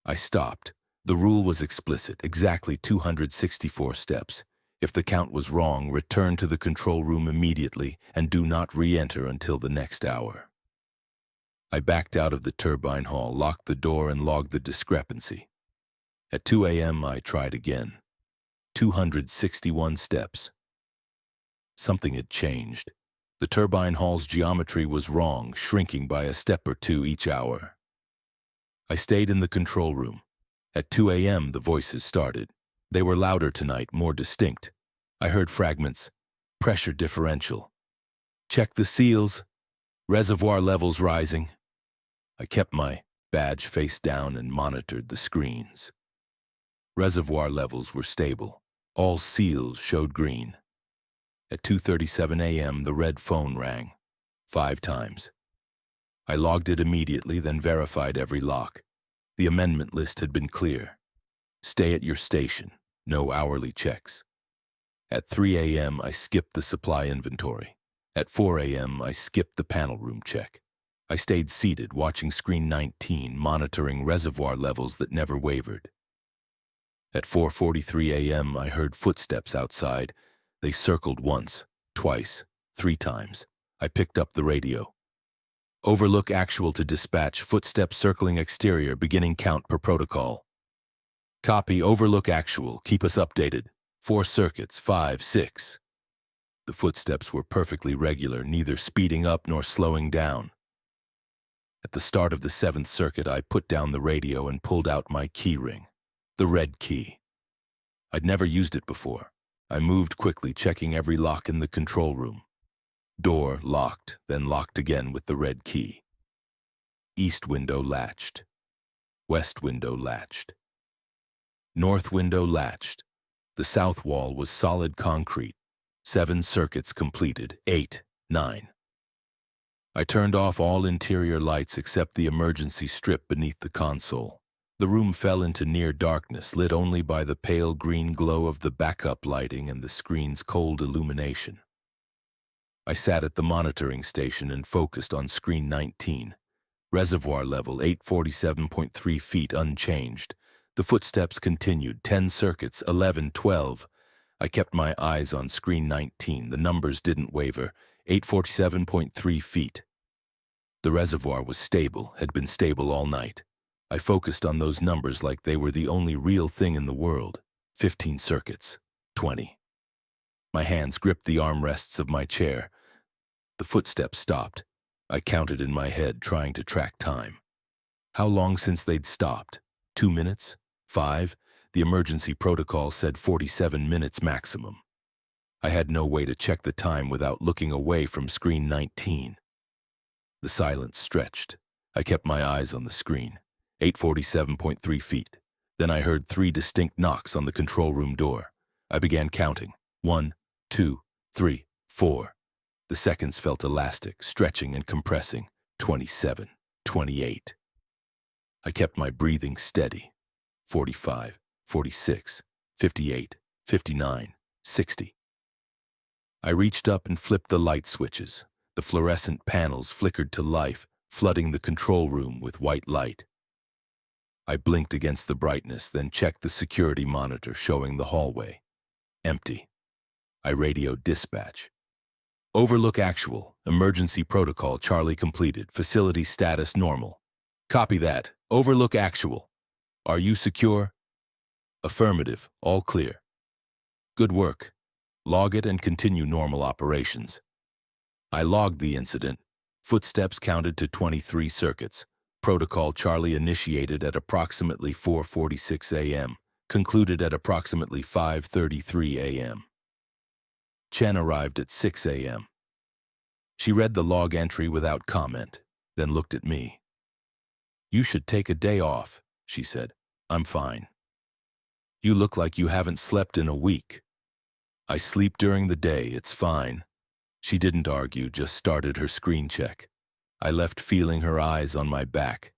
[SPEAKER 1] I stopped. The rule was explicit, exactly 264 steps. If the count was wrong, return to the control room immediately and do not re-enter until the next hour. I backed out of the turbine hall, locked the door, and logged the discrepancy. At 2 a.m., I tried again. 261 steps. Something had changed. The turbine hall's geometry was wrong, shrinking by a step or two each hour. I stayed in the control room. At 2 a.m., the voices started. They were louder tonight, more distinct. I heard fragments. Pressure differential. Check the seals. Reservoir levels rising. I kept my badge face down and monitored the screens. Reservoir levels were stable. All seals showed green. At 2:37 a.m., the red phone rang. 5 times. I logged it immediately, then verified every lock. The amendment list had been clear. Stay at your station. No hourly checks. At 3 a.m., I skipped the supply inventory. At 4 a.m., I skipped the panel room check. I stayed seated, watching screen 19, monitoring reservoir levels that never wavered. At 4:43 a.m., I heard footsteps outside. They circled once, twice, 3 times. I picked up the radio. Overlook actual to dispatch, footsteps circling exterior, beginning count per protocol. Copy, overlook actual, keep us updated. 4 circuits, 5, 6. The footsteps were perfectly regular, neither speeding up nor slowing down. At the start of the 7th circuit, I put down the radio and pulled out my key ring, the red key. I'd never used it before. I moved quickly, checking every lock in the control room. Door locked, then locked again with the red key. East window latched. West window latched. North window latched. The south wall was solid concrete. 7 circuits completed. 8, 9. I turned off all interior lights except the emergency strip beneath the console. The room fell into near darkness, lit only by the pale green glow of the backup lighting and the screen's cold illumination. I sat at the monitoring station and focused on screen 19. Reservoir level 847.3 feet unchanged. The footsteps continued. 10 circuits, 11, 12. I kept my eyes on screen 19. The numbers didn't waver. 847.3 feet. The reservoir was stable, had been stable all night. I focused on those numbers like they were the only real thing in the world. 15 circuits, 20. My hands gripped the armrests of my chair. The footsteps stopped. I counted in my head, trying to track time. How long since they'd stopped? 2 minutes? 5? The emergency protocol said 47 minutes maximum. I had no way to check the time without looking away from screen 19. The silence stretched. I kept my eyes on the screen. 847.3 feet. Then I heard 3 distinct knocks on the control room door. I began counting. 1, 2, 3, 4. The seconds felt elastic, stretching and compressing. 27, 28. I kept my breathing steady. 45, 46, 58, 59, 60. I reached up and flipped the light switches. The fluorescent panels flickered to life, flooding the control room with white light. I blinked against the brightness, then checked the security monitor showing the hallway. Empty. I radioed dispatch. Overlook actual. Emergency protocol Charlie completed. Facility status normal. Copy that. Overlook actual. Are you secure? Affirmative. All clear. Good work. Log it and continue normal operations. I logged the incident. Footsteps counted to 23 circuits. Protocol Charlie initiated at approximately 4:46 a.m., concluded at approximately 5:33 a.m. Chen arrived at 6 a.m. She read the log entry without comment, then looked at me. You should take a day off, she said. I'm fine. You look like you haven't slept in a week. I sleep during the day, it's fine. She didn't argue, just started her screen check. I left feeling her eyes on my back.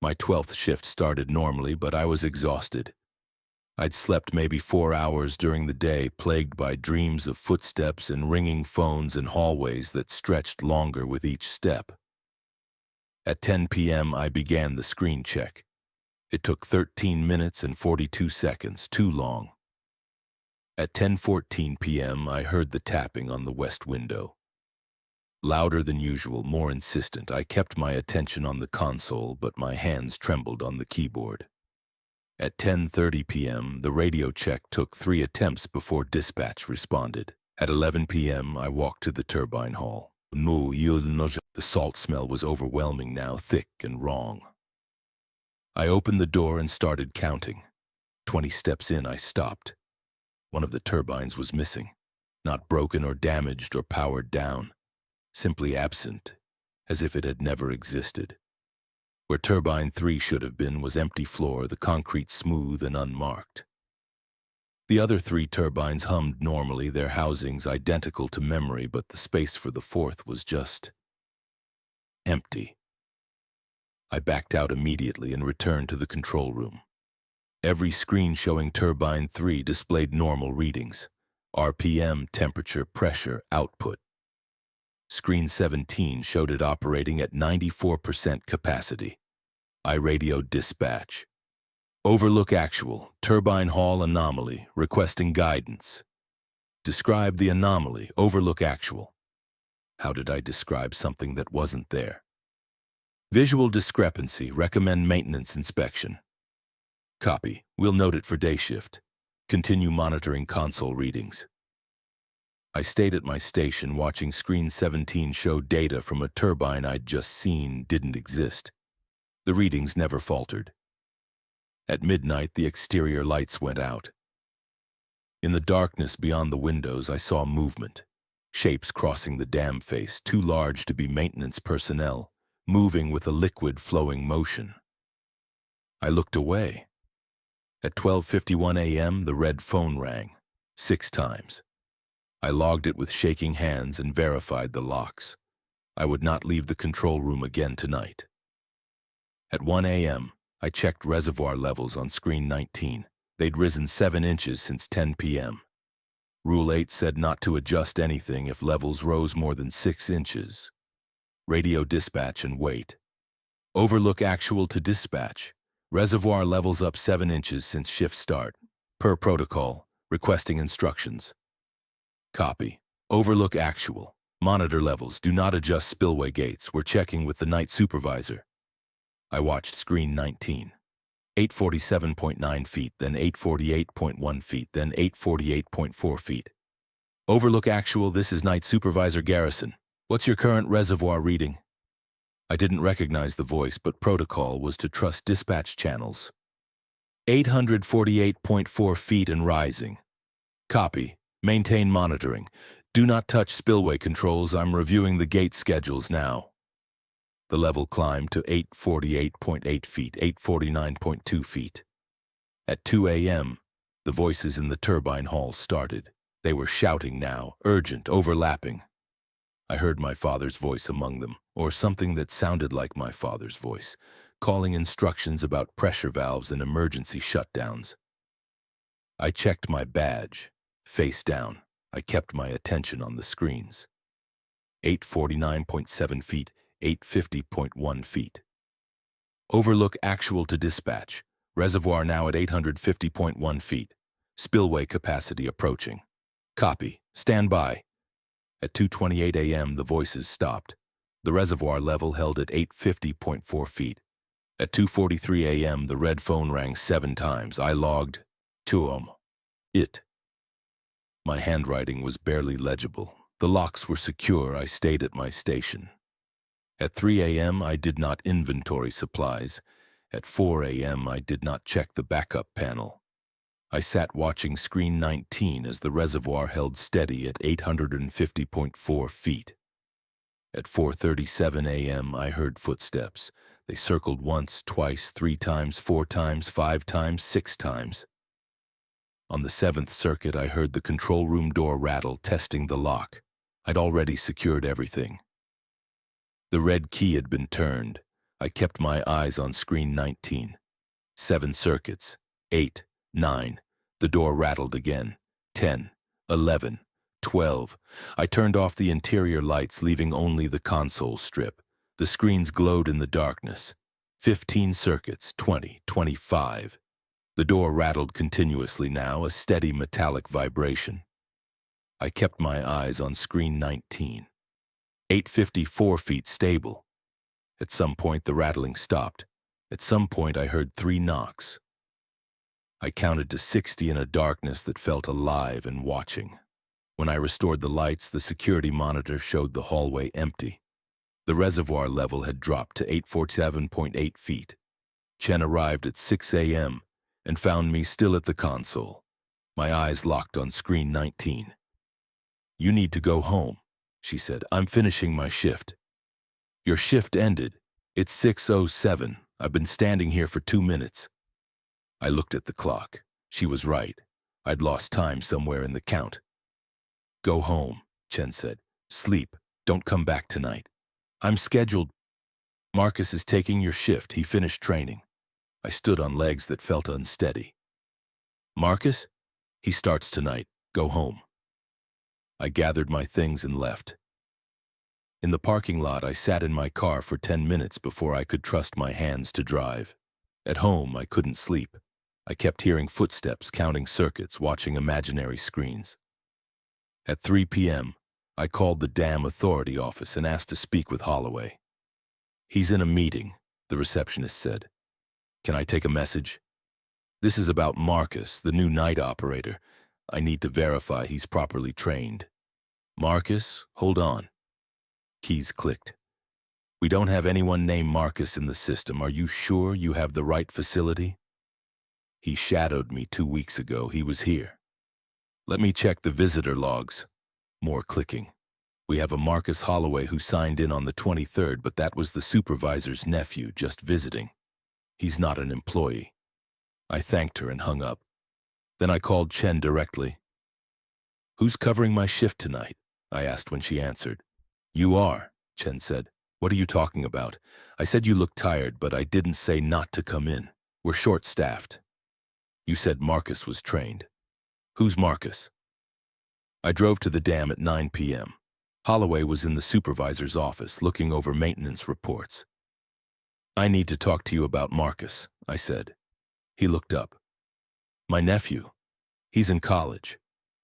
[SPEAKER 1] My 12th shift started normally, but I was exhausted. I'd slept maybe 4 hours during the day, plagued by dreams of footsteps and ringing phones and hallways that stretched longer with each step. At 10 p.m., I began the screen check. It took 13 minutes and 42 seconds, too long. At 10:14 p.m., I heard the tapping on the west window. Louder than usual, more insistent. I kept my attention on the console, but my hands trembled on the keyboard. At 10:30 p.m., the radio check took 3 attempts before dispatch responded. At 11 p.m., I walked to the turbine hall. The salt smell was overwhelming now, thick and wrong. I opened the door and started counting. 20 steps in, I stopped. One of the turbines was missing, not broken or damaged or powered down, simply absent, as if it had never existed. Where turbine 3 should have been was empty floor, the concrete smooth and unmarked. The other 3 turbines hummed normally, their housings identical to memory, but the space for the 4th was just empty. I backed out immediately and returned to the control room. Every screen showing turbine 3 displayed normal readings: RPM, temperature, pressure, output. Screen 17 showed it operating at 94% capacity. I radioed dispatch. Overlook actual, turbine hall anomaly, requesting guidance. Describe the anomaly, overlook actual. How did I describe something that wasn't there? Visual discrepancy, recommend maintenance inspection. Copy, we'll note it for day shift. Continue monitoring console readings. I stayed at my station watching screen 17 show data from a turbine I'd just seen didn't exist. The readings never faltered. At midnight, the exterior lights went out. In the darkness beyond the windows, I saw movement. Shapes crossing the dam face, too large to be maintenance personnel, moving with a liquid flowing motion. I looked away. At 12:51 a.m., the red phone rang, 6 times. I logged it with shaking hands and verified the locks. I would not leave the control room again tonight. At 1 a.m., I checked reservoir levels on screen 19. They'd risen 7 inches since 10 p.m. Rule 8 said not to adjust anything if levels rose more than 6 inches. Radio dispatch and wait. Overlook actual to dispatch. Reservoir levels up 7 inches since shift start. Per protocol, requesting instructions. Copy. Overlook actual. Monitor levels. Do not adjust spillway gates. We're checking with the night supervisor. I watched screen 19. 847.9 feet, then 848.1 feet, then 848.4 feet. Overlook actual, this is Night Supervisor Garrison. What's your current reservoir reading? I didn't recognize the voice, but protocol was to trust dispatch channels. 848.4 feet and rising. Copy. Maintain monitoring. Do not touch spillway controls. I'm reviewing the gate schedules now. The level climbed to 848.8 feet, 849.2 feet. At 2 a.m., the voices in the turbine hall started. They were shouting now, urgent, overlapping. I heard my father's voice among them, or something that sounded like my father's voice, calling instructions about pressure valves and emergency shutdowns. I checked my badge. Face down, I kept my attention on the screens. 849.7 feet, 850.1 feet. Overlook actual to dispatch. Reservoir now at 850.1 feet. Spillway capacity approaching. Copy. Stand by. At 2:28 a.m., the voices stopped. The reservoir level held at 850.4 feet. At 2:43 a.m., the red phone rang 7 times. I logged it. My handwriting was barely legible. The locks were secure. I stayed at my station. At 3 a.m., I did not inventory supplies. At 4 a.m., I did not check the backup panel. I sat watching screen 19 as the reservoir held steady at 850.4 feet. At 4:37 a.m., I heard footsteps. They circled once, twice, 3 times, 4 times, 5 times, 6 times. On the 7th circuit, I heard the control room door rattle, testing the lock. I'd already secured everything. The red key had been turned. I kept my eyes on screen 19. 7 circuits. 8, 9. The door rattled again. 10, 11, 12. I turned off the interior lights, leaving only the console strip. The screens glowed in the darkness. 15 circuits. 20, 25. The door rattled continuously now, a steady metallic vibration. I kept my eyes on screen 19. 854 feet stable. At some point, the rattling stopped. At some point, I heard 3 knocks. I counted to 60 in a darkness that felt alive and watching. When I restored the lights, the security monitor showed the hallway empty. The reservoir level had dropped to 847.8 feet. Chen arrived at 6 a.m. and found me still at the console, my eyes locked on screen 19. "You need to go home," she said. "I'm finishing my shift." "Your shift ended. It's 6:07. I've been standing here for 2 minutes. I looked at the clock. She was right. I'd lost time somewhere in the count. "Go home," Chen said. "Sleep. Don't come back tonight." "I'm scheduled." "Marcus is taking your shift. He finished training." I stood on legs that felt unsteady. "Marcus? He starts tonight. Go home." I gathered my things and left. In the parking lot, I sat in my car for 10 minutes before I could trust my hands to drive. At home, I couldn't sleep. I kept hearing footsteps, counting circuits, watching imaginary screens. At 3 p.m., I called the dam authority office and asked to speak with Holloway. "He's in a meeting," the receptionist said. "Can I take a message?" "This is about Marcus, the new night operator. I need to verify he's properly trained." "Marcus? Hold on." Keys clicked. "We don't have anyone named Marcus in the system. Are you sure you have the right facility?" "He shadowed me 2 weeks ago. He was here." "Let me check the visitor logs." More clicking. "We have a Marcus Holloway who signed in on the 23rd, but that was the supervisor's nephew, just visiting. He's not an employee." I thanked her and hung up. Then I called Chen directly. "Who's covering my shift tonight?" I asked when she answered. "You are," Chen said. "What are you talking about? I said you looked tired, but I didn't say not to come in. We're short-staffed." "You said Marcus was trained." "Who's Marcus?" I drove to the dam at 9 p.m. Holloway was in the supervisor's office, looking over maintenance reports. "I need to talk to you about Marcus," I said. He looked up. "My nephew. He's in college."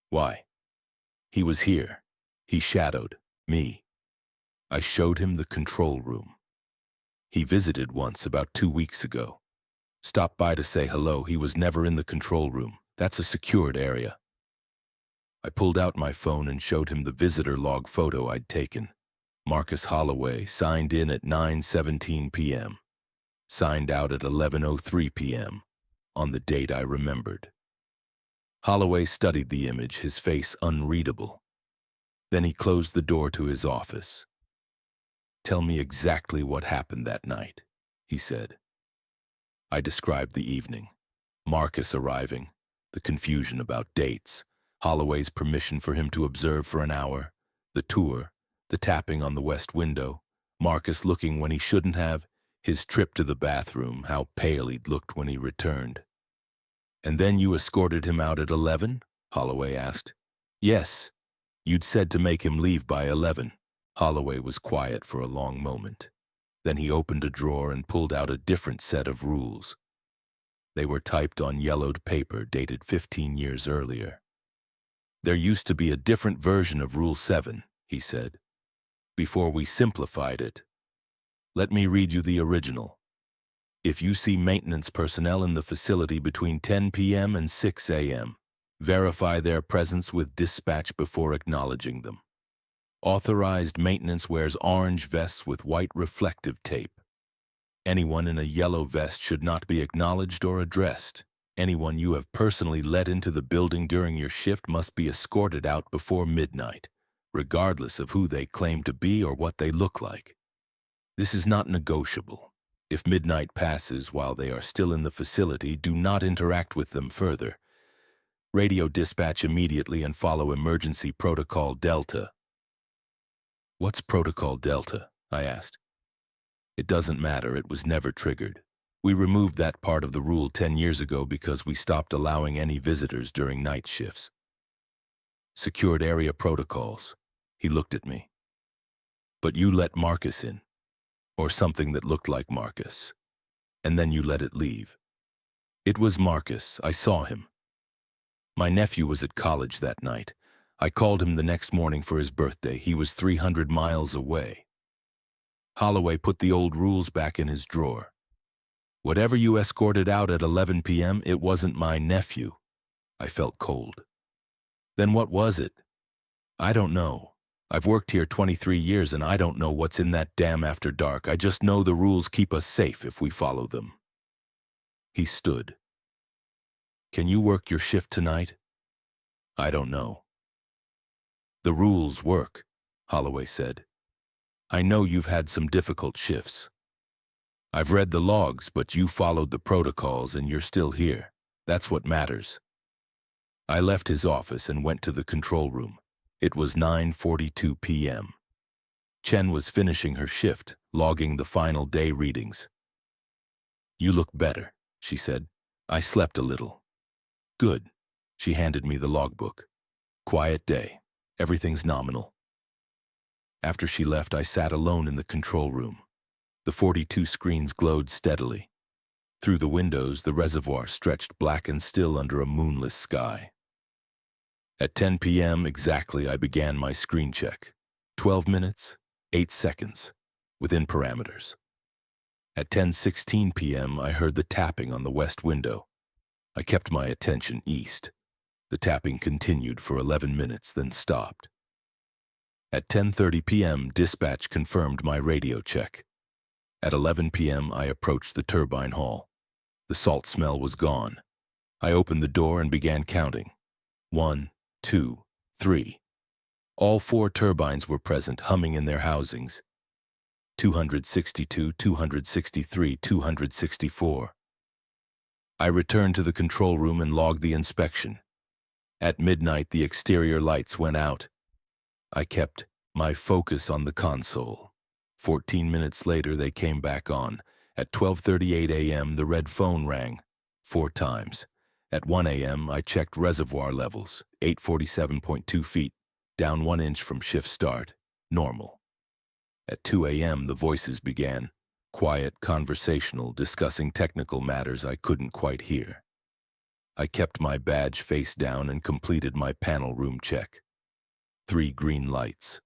[SPEAKER 1] "Why?" "He was here. He shadowed me." I showed him the control room. "He visited once about 2 weeks ago. Stopped by to say hello. He was never in the control room. That's a secured area." I pulled out my phone and showed him the visitor log photo I'd taken. Marcus Holloway signed in at 9:17 p.m. Signed out at 11:03 p.m. on the date I remembered. Holloway studied the image, his face unreadable. Then he closed the door to his office. "Tell me exactly what happened that night," he said. I described the evening. Marcus arriving, the confusion about dates, Holloway's permission for him to observe for an hour, the tour, the tapping on the west window, Marcus looking when he shouldn't have, his trip to the bathroom, how pale he'd looked when he returned. "And then you escorted him out at 11? Holloway asked. "Yes. You'd said to make him leave by 11. Holloway was quiet for a long moment. Then he opened a drawer and pulled out a different set of rules. They were typed on yellowed paper dated 15 years earlier. "There used to be a different version of Rule 7, he said, "before we simplified it. Let me read you the original. If you see maintenance personnel in the facility between 10 p.m. and 6 a.m., verify their presence with dispatch before acknowledging them. Authorized maintenance wears orange vests with white reflective tape. Anyone in a yellow vest should not be acknowledged or addressed. Anyone you have personally let into the building during your shift must be escorted out before midnight, regardless of who they claim to be or what they look like. This is not negotiable. If midnight passes while they are still in the facility, do not interact with them further. Radio dispatch immediately and follow Emergency Protocol Delta." "What's Protocol Delta?" I asked. "It doesn't matter, it was never triggered. We removed that part of the rule 10 years ago because we stopped allowing any visitors during night shifts." "Secured area protocols." He looked at me. "But you let Marcus in, or something that looked like Marcus, and then you let it leave." "It was Marcus. I saw him. My nephew was at college that night. I called him the next morning for his birthday. He was 300 miles away." Holloway put the old rules back in his drawer. "Whatever you escorted out at 11 p.m., it wasn't my nephew." I felt cold. "Then what was it?" "I don't know. I've worked here 23 years and I don't know what's in that dam after dark. I just know the rules keep us safe if we follow them." He stood. Can you work your shift tonight? I don't know. The rules work, Holloway said. I know you've had some difficult shifts. I've read the logs, but you followed the protocols and you're still here. That's what matters. I left his office and went to the control room. It was 9:42 p.m. Chen was finishing her shift, logging the final day readings. You look better, she said. I slept a little. Good. She handed me the logbook. Quiet day. Everything's nominal. After she left, I sat alone in the control room. The 42 screens glowed steadily. Through the windows, the reservoir stretched black and still under a moonless sky. At 10 p.m. exactly, I began my screen check. 12 minutes, 8 seconds, within parameters. At 10:16 p.m., I heard the tapping on the west window. I kept my attention east. The tapping continued for 11 minutes, then stopped. At 10:30 p.m., dispatch confirmed my radio check. At 11 p.m., I approached the turbine hall. The salt smell was gone. I opened the door and began counting. 1, 2, 3. All 4 turbines were present, humming in their housings. 262, 263, 264. I returned to the control room and logged the inspection. At midnight, the exterior lights went out. I kept my focus on the console. 14 minutes later, they came back on. At 12:38 a.m., the red phone rang 4 times. At 1 a.m., I checked reservoir levels, 847.2 feet, down 1 inch from shift start, normal. At 2 a.m., the voices began, quiet, conversational, discussing technical matters I couldn't quite hear. I kept my badge face down and completed my panel room check. 3 green lights.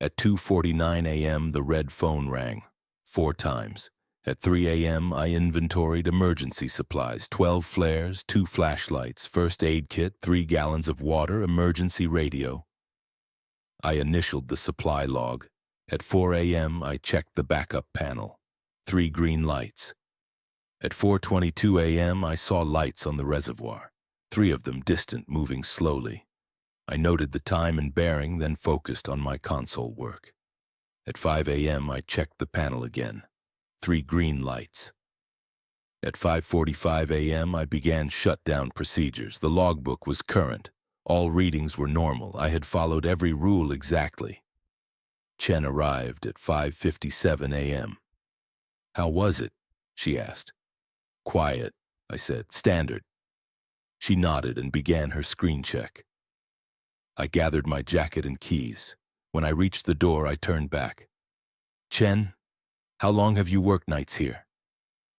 [SPEAKER 1] At 2:49 a.m., the red phone rang 4 times. At 3 a.m., I inventoried emergency supplies, 12 flares, 2 flashlights, first aid kit, 3 gallons of water, emergency radio. I initialed the supply log. At 4 a.m., I checked the backup panel, 3 green lights. At 4:22 a.m., I saw lights on the reservoir, 3 of them distant, moving slowly. I noted the time and bearing, then focused on my console work. At 5 a.m., I checked the panel again, 3 green lights. At 5:45 a.m., I began shutdown procedures. The logbook was current. All readings were normal. I had followed every rule exactly. Chen arrived at 5:57 a.m. How was it? She asked. Quiet, I said. Standard. She nodded and began her screen check. I gathered my jacket and keys. When I reached the door, I turned back. Chen, how long have you worked nights here?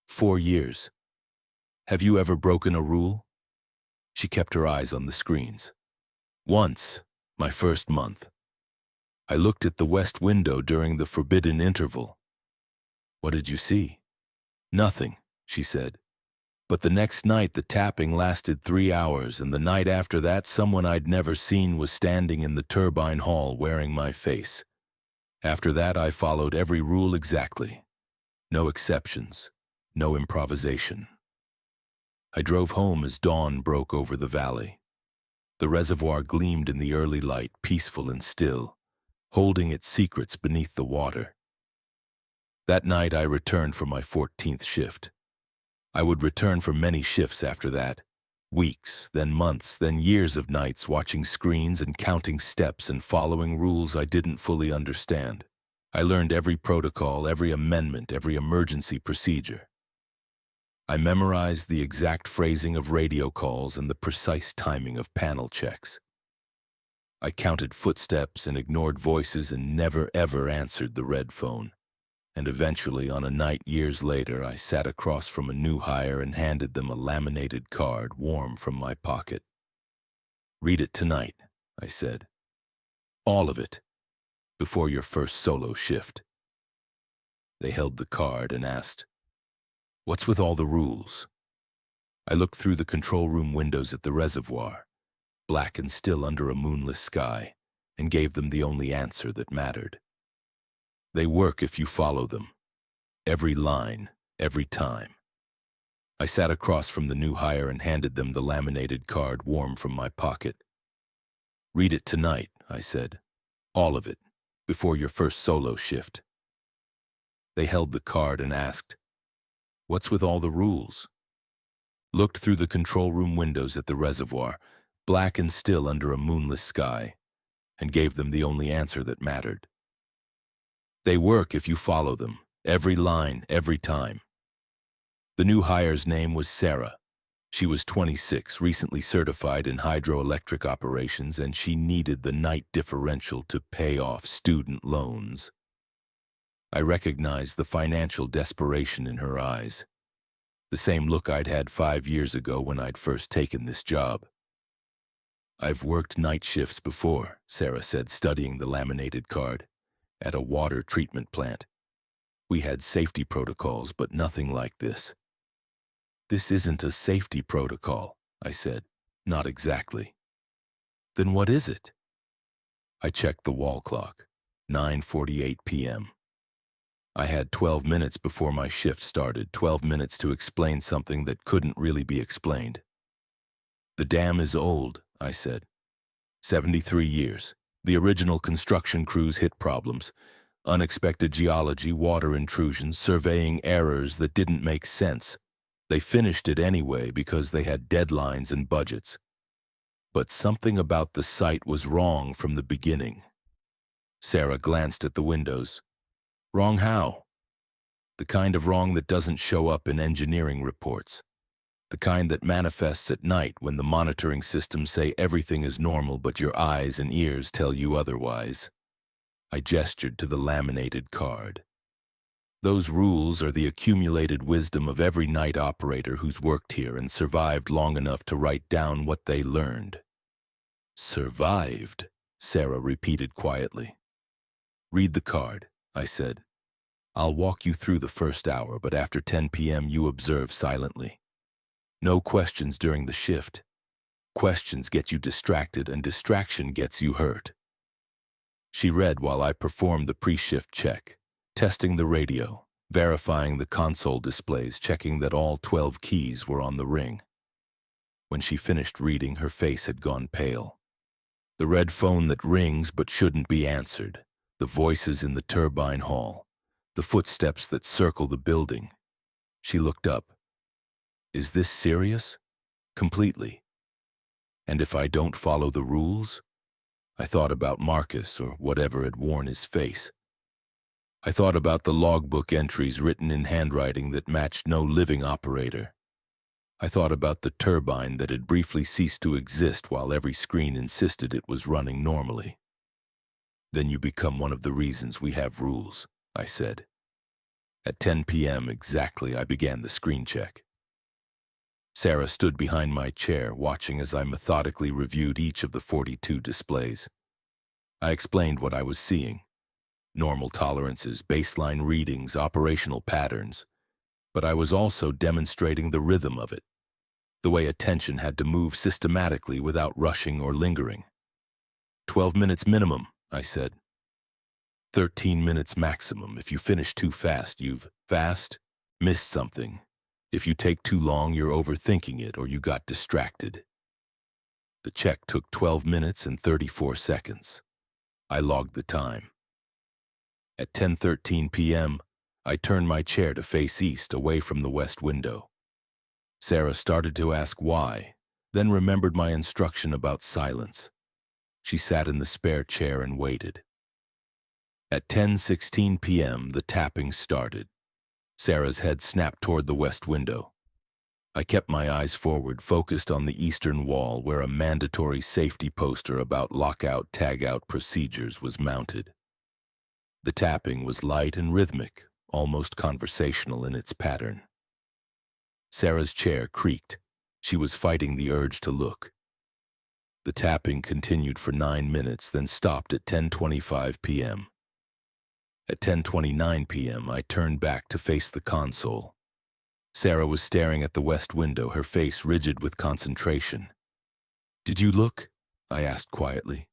[SPEAKER 1] 4 years. Have you ever broken a rule? She kept her eyes on the screens. Once, my first month. I looked at the west window during the forbidden interval. What did you see? Nothing, she said. But the next night, the tapping lasted 3 hours, and the night after that, someone I'd never seen was standing in the turbine hall wearing my face. After that, I followed every rule exactly. No exceptions, no improvisation. I drove home as dawn broke over the valley. The reservoir gleamed in the early light, peaceful and still, holding its secrets beneath the water. That night, I returned for my 14th shift. I would return for many shifts after that. Weeks, then months, then years of nights watching screens and counting steps and following rules I didn't fully understand. I learned every protocol, every amendment, every emergency procedure. I memorized the exact phrasing of radio calls and the precise timing of panel checks. I counted footsteps and ignored voices and never ever answered the red phone. And eventually, on a night years later, I sat across from a new hire and handed them a laminated card, warm from my pocket. Read it tonight, I said. All of it, before your first solo shift. They held the card and asked, "What's with all the rules?" I looked through the control room windows at the reservoir, black and still under a moonless sky, and gave them the only answer that mattered. They work if you follow them. Every line, every time. I sat across from the new hire and handed them the laminated card warm from my pocket. "Read it tonight," I said. "All of it, before your first solo shift." They held the card and asked, "What's with all the rules?" Looked through the control room windows at the reservoir, black and still under a moonless sky, and gave them the only answer that mattered. "They work if you follow them, every line, every time." The new hire's name was Sarah. She was 26, recently certified in hydroelectric operations, and she needed the night differential to pay off student loans. I recognized the financial desperation in her eyes, the same look I'd had 5 years ago when I'd first taken this job. "I've worked night shifts before," Sarah said, studying the laminated card, "at a water treatment plant. We had safety protocols, but nothing like this." "This isn't a safety protocol," I said. "Not exactly." "Then what is it?" I checked the wall clock. 9:48 p.m. I had 12 minutes before my shift started, 12 minutes to explain something that couldn't really be explained. "The dam is old," I said. 73 years. The original construction crews hit problems. Unexpected geology, water intrusions, surveying errors that didn't make sense. They finished it anyway because they had deadlines and budgets. But something about the site was wrong from the beginning. Sarah glanced at the windows. "Wrong how?" "The kind of wrong that doesn't show up in engineering reports. The kind that manifests at night when the monitoring systems say everything is normal but your eyes and ears tell you otherwise." I gestured to the laminated card. "Those rules are the accumulated wisdom of every night operator who's worked here and survived long enough to write down what they learned." "Survived," Sarah repeated quietly. "Read the card," I said. "I'll walk you through the first hour, but after 10 p.m. you observe silently. No questions during the shift. Questions get you distracted, and distraction gets you hurt." She read while I performed the pre-shift check, testing the radio, verifying the console displays, checking that all 12 keys were on the ring. When she finished reading, her face had gone pale. The red phone that rings but shouldn't be answered, the voices in the turbine hall, the footsteps that circle the building. She looked up. "Is this serious?" "Completely." "And if I don't follow the rules?" I thought about Marcus, or whatever had worn his face. I thought about the logbook entries written in handwriting that matched no living operator. I thought about the turbine that had briefly ceased to exist while every screen insisted it was running normally. "Then you become one of the reasons we have rules," I said. At 10 p.m. exactly, I began the screen check. Sarah stood behind my chair, watching as I methodically reviewed each of the 42 displays. I explained what I was seeing: normal tolerances, baseline readings, operational patterns. But I was also demonstrating the rhythm of it, the way attention had to move systematically without rushing or lingering. 12 minutes minimum," I said. 13 minutes maximum. If you finish too fast, you've missed something. If you take too long, you're overthinking it or you got distracted." The check took 12 minutes and 34 seconds. I logged the time. At 10:13 p.m., I turned my chair to face east, away from the west window. Sarah started to ask why, then remembered my instruction about silence. She sat in the spare chair and waited. At 10:16 p.m., the tapping started. Sarah's head snapped toward the west window. I kept my eyes forward, focused on the eastern wall where a mandatory safety poster about lockout-tagout procedures was mounted. The tapping was light and rhythmic, almost conversational in its pattern. Sarah's chair creaked. She was fighting the urge to look. The tapping continued for 9 minutes, then stopped at 10:25 p.m. At 10:29 p.m., I turned back to face the console. Sarah was staring at the west window, her face rigid with concentration. "Did you look?" I asked quietly.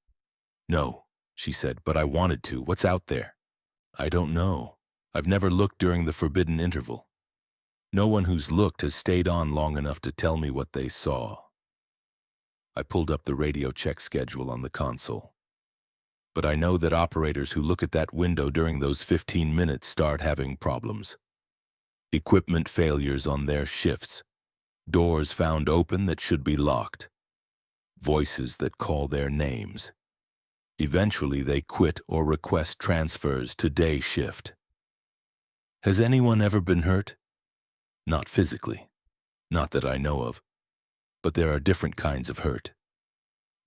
[SPEAKER 1] "No," she said, "but I wanted to. What's out there?" "I don't know. I've never looked during the forbidden interval." No one who's looked has stayed on long enough to tell me what they saw. I pulled up the radio check schedule on the console. But I know that operators who look at that window during those 15 minutes start having problems. Equipment failures on their shifts. Doors found open that should be locked. Voices that call their names. Eventually they quit or request transfers to day shift. Has anyone ever been hurt? Not physically. Not that I know of. But there are different kinds of hurt.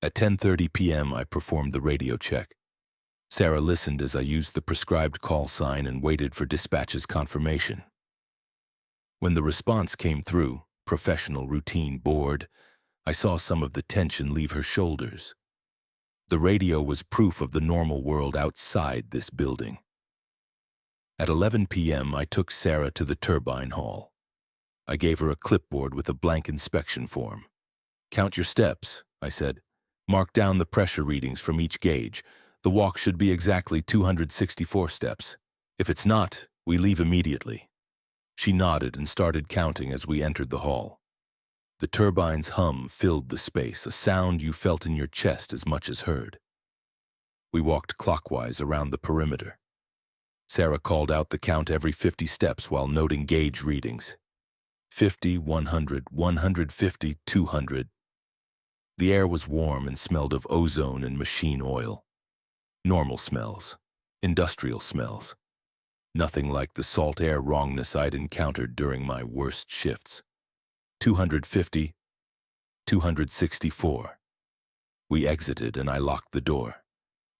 [SPEAKER 1] At 10:30 p.m. I performed the radio check. Sarah listened as I used the prescribed call sign and waited for dispatch's confirmation. When the response came through, professional, routine, bored, I saw some of the tension leave her shoulders. The radio was proof of the normal world outside this building. At 11 p.m. I took Sarah to the turbine hall. I gave her a clipboard with a blank inspection form. Count your steps, I said. Mark down the pressure readings from each gauge. The walk should be exactly 264 steps. If it's not, we leave immediately. She nodded and started counting as we entered the hall. The turbine's hum filled the space, a sound you felt in your chest as much as heard. We walked clockwise around the perimeter. Sarah called out the count every 50 steps while noting gauge readings. 50, 100, 150, 200. The air was warm and smelled of ozone and machine oil. Normal smells. Industrial smells. Nothing like the salt air wrongness I'd encountered during my worst shifts. 250, 264. We exited and I locked the door.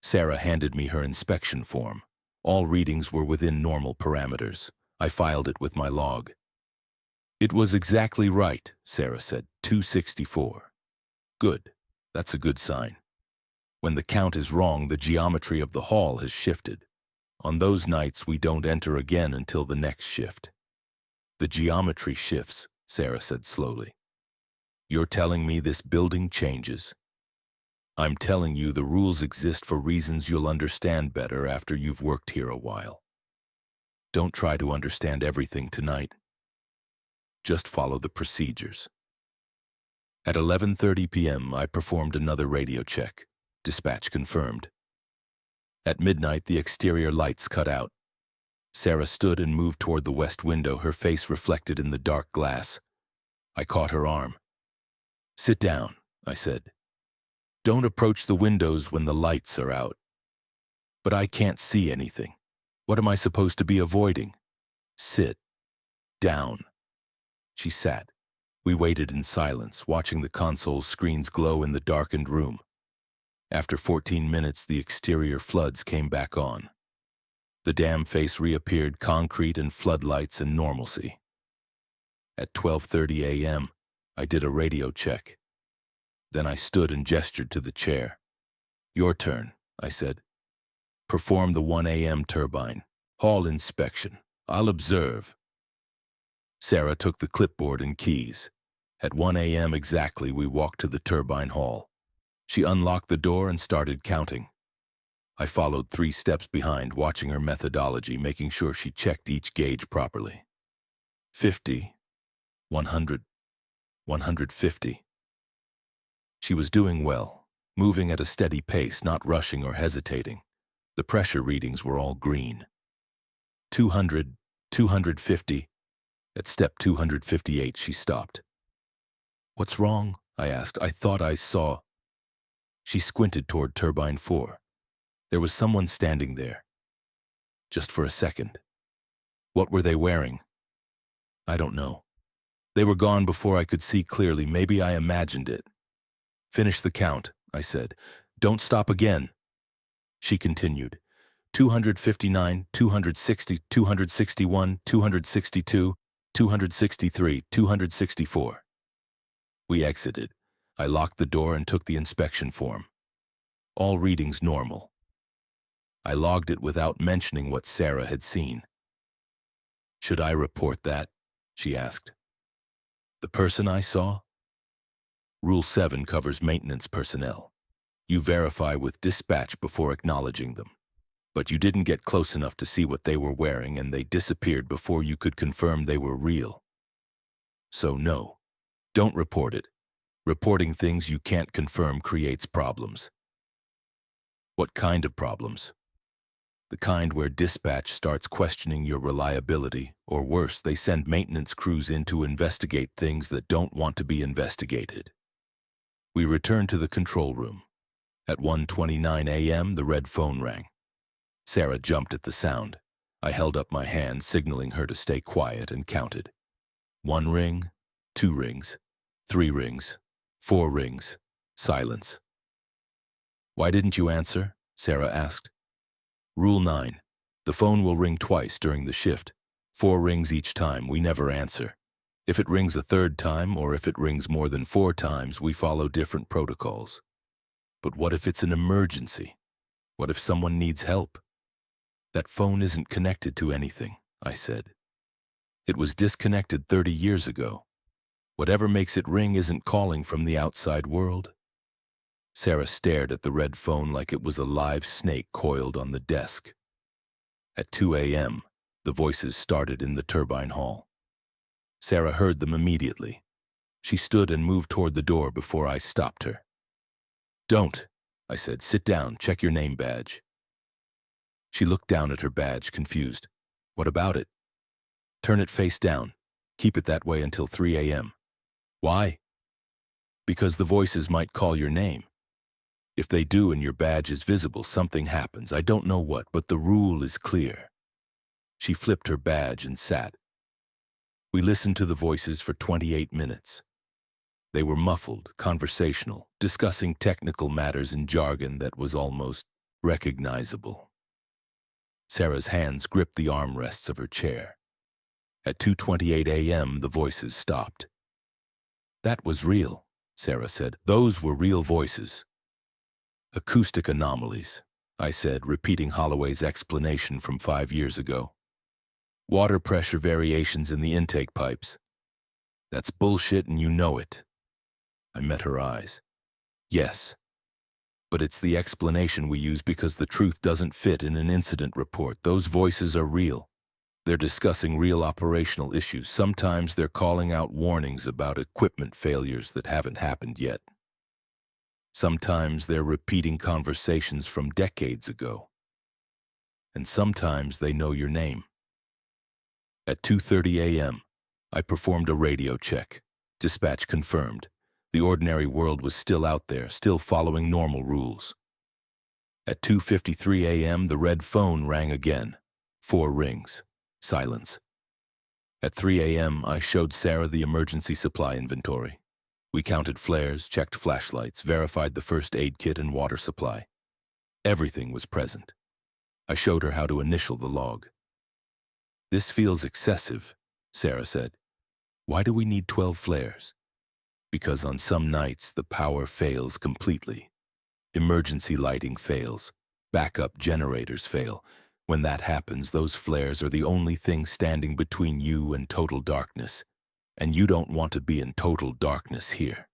[SPEAKER 1] Sarah handed me her inspection form. All readings were within normal parameters. I filed it with my log. It was exactly right, Sarah said, 264. Good. That's a good sign. When the count is wrong, the geometry of the hall has shifted. On those nights, we don't enter again until the next shift. The geometry shifts, Sarah said slowly. You're telling me this building changes? I'm telling you the rules exist for reasons you'll understand better after you've worked here a while. Don't try to understand everything tonight. Just follow the procedures. At 11:30 p.m., I performed another radio check. Dispatch confirmed. At midnight, the exterior lights cut out. Sarah stood and moved toward the west window, her face reflected in the dark glass. I caught her arm. Sit down, I said. Don't approach the windows when the lights are out. But I can't see anything. What am I supposed to be avoiding? Sit down. She sat. We waited in silence, watching the console screens glow in the darkened room. After 14 minutes, the exterior floods came back on. The dam face reappeared, concrete and floodlights and normalcy. At 12:30 a.m., I did a radio check. Then I stood and gestured to the chair. Your turn, I said. Perform the 1 a.m. turbine. Hall inspection. I'll observe. Sarah took the clipboard and keys. At 1 a.m. exactly, we walked to the turbine hall. She unlocked the door and started counting. I followed 3 steps behind, watching her methodology, making sure she checked each gauge properly. 50, 100, 150. She was doing well, moving at a steady pace, not rushing or hesitating. The pressure readings were all green. 200, 250. At step 258, she stopped. What's wrong? I asked. I thought I saw. She squinted toward turbine 4. There was someone standing there. Just for a second. What were they wearing? I don't know. They were gone before I could see clearly. Maybe I imagined it. Finish the count, I said. Don't stop again. She continued. 259, 260, 261, 262, 263, 264. We exited. I locked the door and took the inspection form. All readings normal. I logged it without mentioning what Sarah had seen. Should I report that? She asked. The person I saw? Rule 7 covers maintenance personnel. You verify with dispatch before acknowledging them. But you didn't get close enough to see what they were wearing, and they disappeared before you could confirm they were real. so no. Don't report it. Reporting things you can't confirm creates problems. What kind of problems? The kind where dispatch starts questioning your reliability, or worse, they send maintenance crews in to investigate things that don't want to be investigated. We returned to the control room. At 1:29 a.m., the red phone rang. Sarah jumped at the sound. I held up my hand, signaling her to stay quiet, and counted. 1 ring, 2 rings, 3 rings, 4 rings, silence. "Why didn't you answer?" Sarah asked. "Rule 9. The phone will ring twice during the shift. 4 rings each time, we never answer. If it rings a third time, or if it rings more than 4 times, we follow different protocols." "But what if it's an emergency? What if someone needs help?" "That phone isn't connected to anything," I said. "It was disconnected 30 years ago. Whatever makes it ring isn't calling from the outside world." Sarah stared at the red phone like it was a live snake coiled on the desk. At 2 a.m., the voices started in the turbine hall. Sarah heard them immediately. She stood and moved toward the door before I stopped her. "Don't," I said. "Sit down, check your name badge." She looked down at her badge, confused. "What about it?" "Turn it face down. Keep it that way until 3 a.m. "Why?" "Because the voices might call your name. If they do and your badge is visible, something happens. I don't know what, but the rule is clear." She flipped her badge and sat. We listened to the voices for 28 minutes. They were muffled, conversational, discussing technical matters in jargon that was almost recognizable. Sarah's hands gripped the armrests of her chair. At 2:28 a.m., the voices stopped. "That was real," Sarah said. "Those were real voices." "Acoustic anomalies," I said, repeating Holloway's explanation from 5 years ago. "Water pressure variations in the intake pipes." "That's bullshit and you know it." I met her eyes. "Yes, but it's the explanation we use because the truth doesn't fit in an incident report. Those voices are real. They're discussing real operational issues. Sometimes they're calling out warnings about equipment failures that haven't happened yet. Sometimes they're repeating conversations from decades ago. And sometimes they know your name." At 2:30 a.m., I performed a radio check. Dispatch confirmed. The ordinary world was still out there, still following normal rules. At 2:53 a.m., the red phone rang again. 4 rings. Silence. At 3 a.m., I showed Sarah the emergency supply inventory. We counted flares, checked flashlights, verified the first aid kit and water supply. Everything was present. I showed her how to initial the log. "This feels excessive," Sarah said. "Why do we need 12 flares?" "Because on some nights the power fails completely. Emergency lighting fails. Backup generators fail. When that happens, those flares are the only thing standing between you and total darkness. And you don't want to be in total darkness here."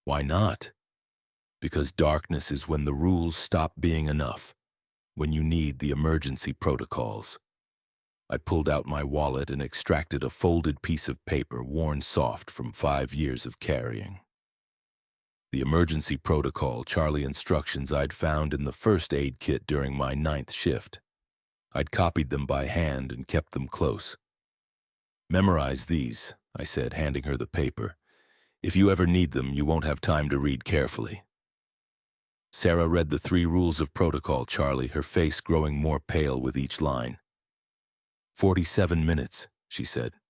[SPEAKER 1] "Why not?" "Because darkness is when the rules stop being enough, when you need the emergency protocols." I pulled out my wallet and extracted a folded piece of paper worn soft from 5 years of carrying. The emergency protocol Charlie instructions I'd found in the first aid kit during my 9th shift. I'd copied them by hand and kept them close. "Memorize these," I said, handing her the paper. "If you ever need them, you won't have time to read carefully." Sarah read the 3 rules of protocol, Charlie, her face growing more pale with each line. 47 minutes, she said.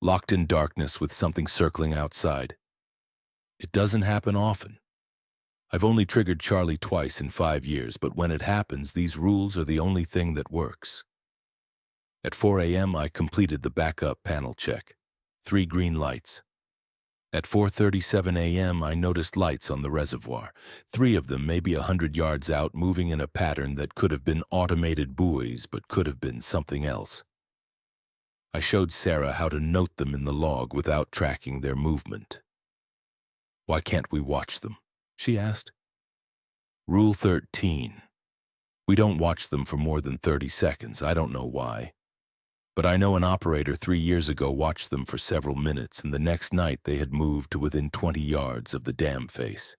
[SPEAKER 1] "Locked in darkness with something circling outside. It doesn't happen often. I've only triggered Charlie twice in 5 years, but when it happens, these rules are the only thing that works." At 4 a.m., I completed the backup panel check. 3 green lights. At 4:37 a.m., I noticed lights on the reservoir. 3 of them, maybe 100 yards out, moving in a pattern that could have been automated buoys, but could have been something else. I showed Sarah how to note them in the log without tracking their movement. "Why can't we watch them?" she asked. "Rule 13. We don't watch them for more than 30 seconds. I don't know why. But I know an operator 3 years ago watched them for several minutes, and the next night they had moved to within 20 yards of the dam face.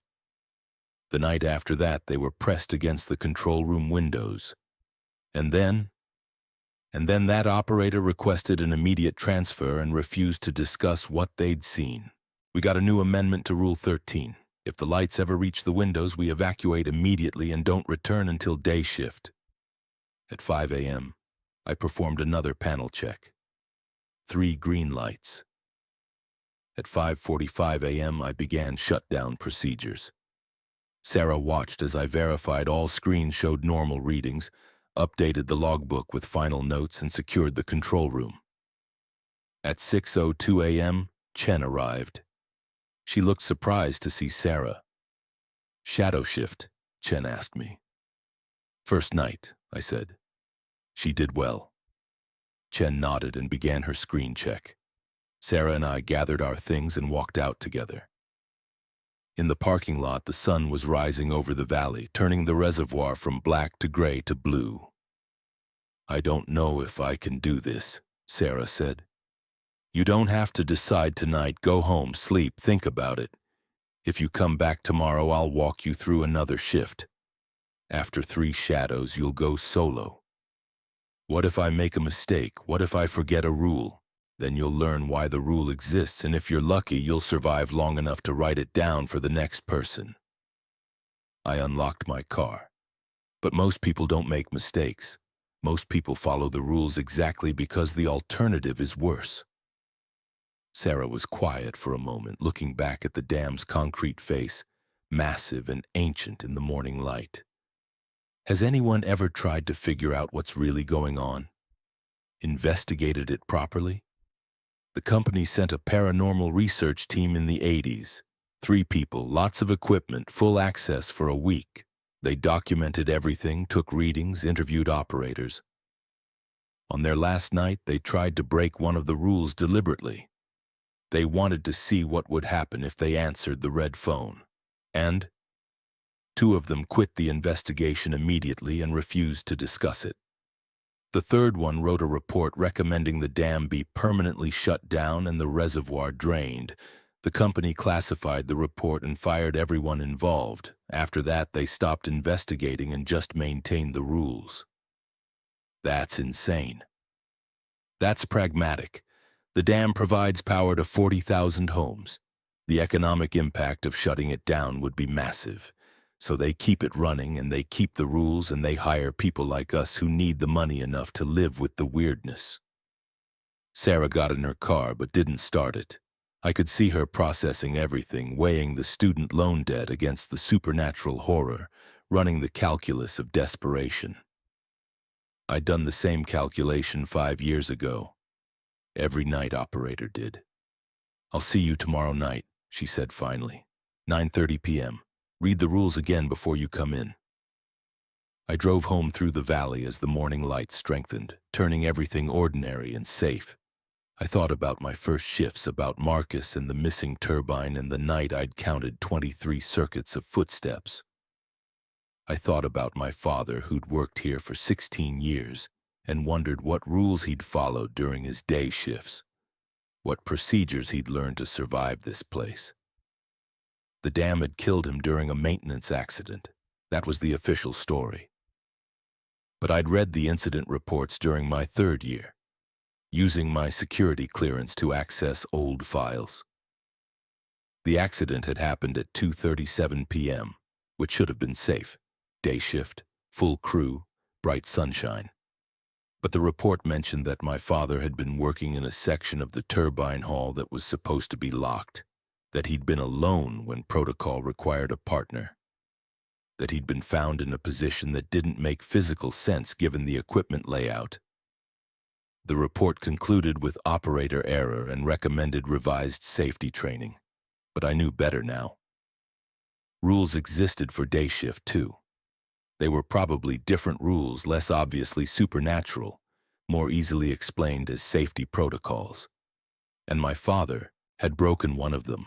[SPEAKER 1] The night after that, they were pressed against the control room windows. And then that operator requested an immediate transfer and refused to discuss what they'd seen. We got a new amendment to Rule 13. If the lights ever reach the windows, we evacuate immediately and don't return until day shift. At 5 a.m., I performed another panel check. 3 green lights. At 5:45 a.m., I began shutdown procedures. Sarah watched as I verified all screens showed normal readings, updated the logbook with final notes, and secured the control room. At 6:02 a.m., Chen arrived. She looked surprised to see Sarah. "Shadow shift?" Chen asked me. "First night," I said. "She did well." Chen nodded and began her screen check. Sarah and I gathered our things and walked out together. In the parking lot, the sun was rising over the valley, turning the reservoir from black to gray to blue. "I don't know if I can do this," Sarah said. "You don't have to decide tonight. Go home, sleep, think about it. If you come back tomorrow, I'll walk you through another shift. After 3 shadows, you'll go solo. What if I make a mistake? What if I forget a rule? Then you'll learn why the rule exists, and if you're lucky, you'll survive long enough to write it down for the next person." I unlocked my car. But most people don't make mistakes. Most people follow the rules exactly because the alternative is worse. Sarah was quiet for a moment, looking back at the dam's concrete face, massive and ancient in the morning light. Has anyone ever tried to figure out what's really going on? Investigated it properly? The company sent a paranormal research team in the 80s. 3 people, lots of equipment, full access for a week. They documented everything, took readings, interviewed operators. On their last night, they tried to break one of the rules deliberately. They wanted to see what would happen if they answered the red phone. And 2 of them quit the investigation immediately and refused to discuss it. The third one wrote a report recommending the dam be permanently shut down and the reservoir drained. The company classified the report and fired everyone involved. After that, they stopped investigating and just maintained the rules. That's insane. That's pragmatic. The dam provides power to 40,000 homes. The economic impact of shutting it down would be massive. So they keep it running, and they keep the rules, and they hire people like us who need the money enough to live with the weirdness. Sarah got in her car but didn't start it. I could see her processing everything, weighing the student loan debt against the supernatural horror, running the calculus of desperation. I'd done the same calculation 5 years ago. Every night operator did. "I'll see you tomorrow night," she said finally. 9:30 p.m. Read the rules again before you come in. I drove home through the valley as the morning light strengthened, turning everything ordinary and safe. I thought about my first shifts, about Marcus and the missing turbine, and the night I'd counted 23 circuits of footsteps. I thought about my father, who'd worked here for 16 years, and wondered what rules he'd followed during his day shifts, what procedures he'd learned to survive this place. The dam had killed him during a maintenance accident. That was the official story. But I'd read the incident reports during my 3rd year, using my security clearance to access old files. The accident had happened at 2:37 p.m., which should have been safe. Day shift, full crew, bright sunshine. But the report mentioned that my father had been working in a section of the turbine hall that was supposed to be locked, that he'd been alone when protocol required a partner, that he'd been found in a position that didn't make physical sense given the equipment layout. The report concluded with operator error and recommended revised safety training, but I knew better now. Rules existed for day shift too. They were probably different rules, less obviously supernatural, more easily explained as safety protocols. And my father had broken one of them.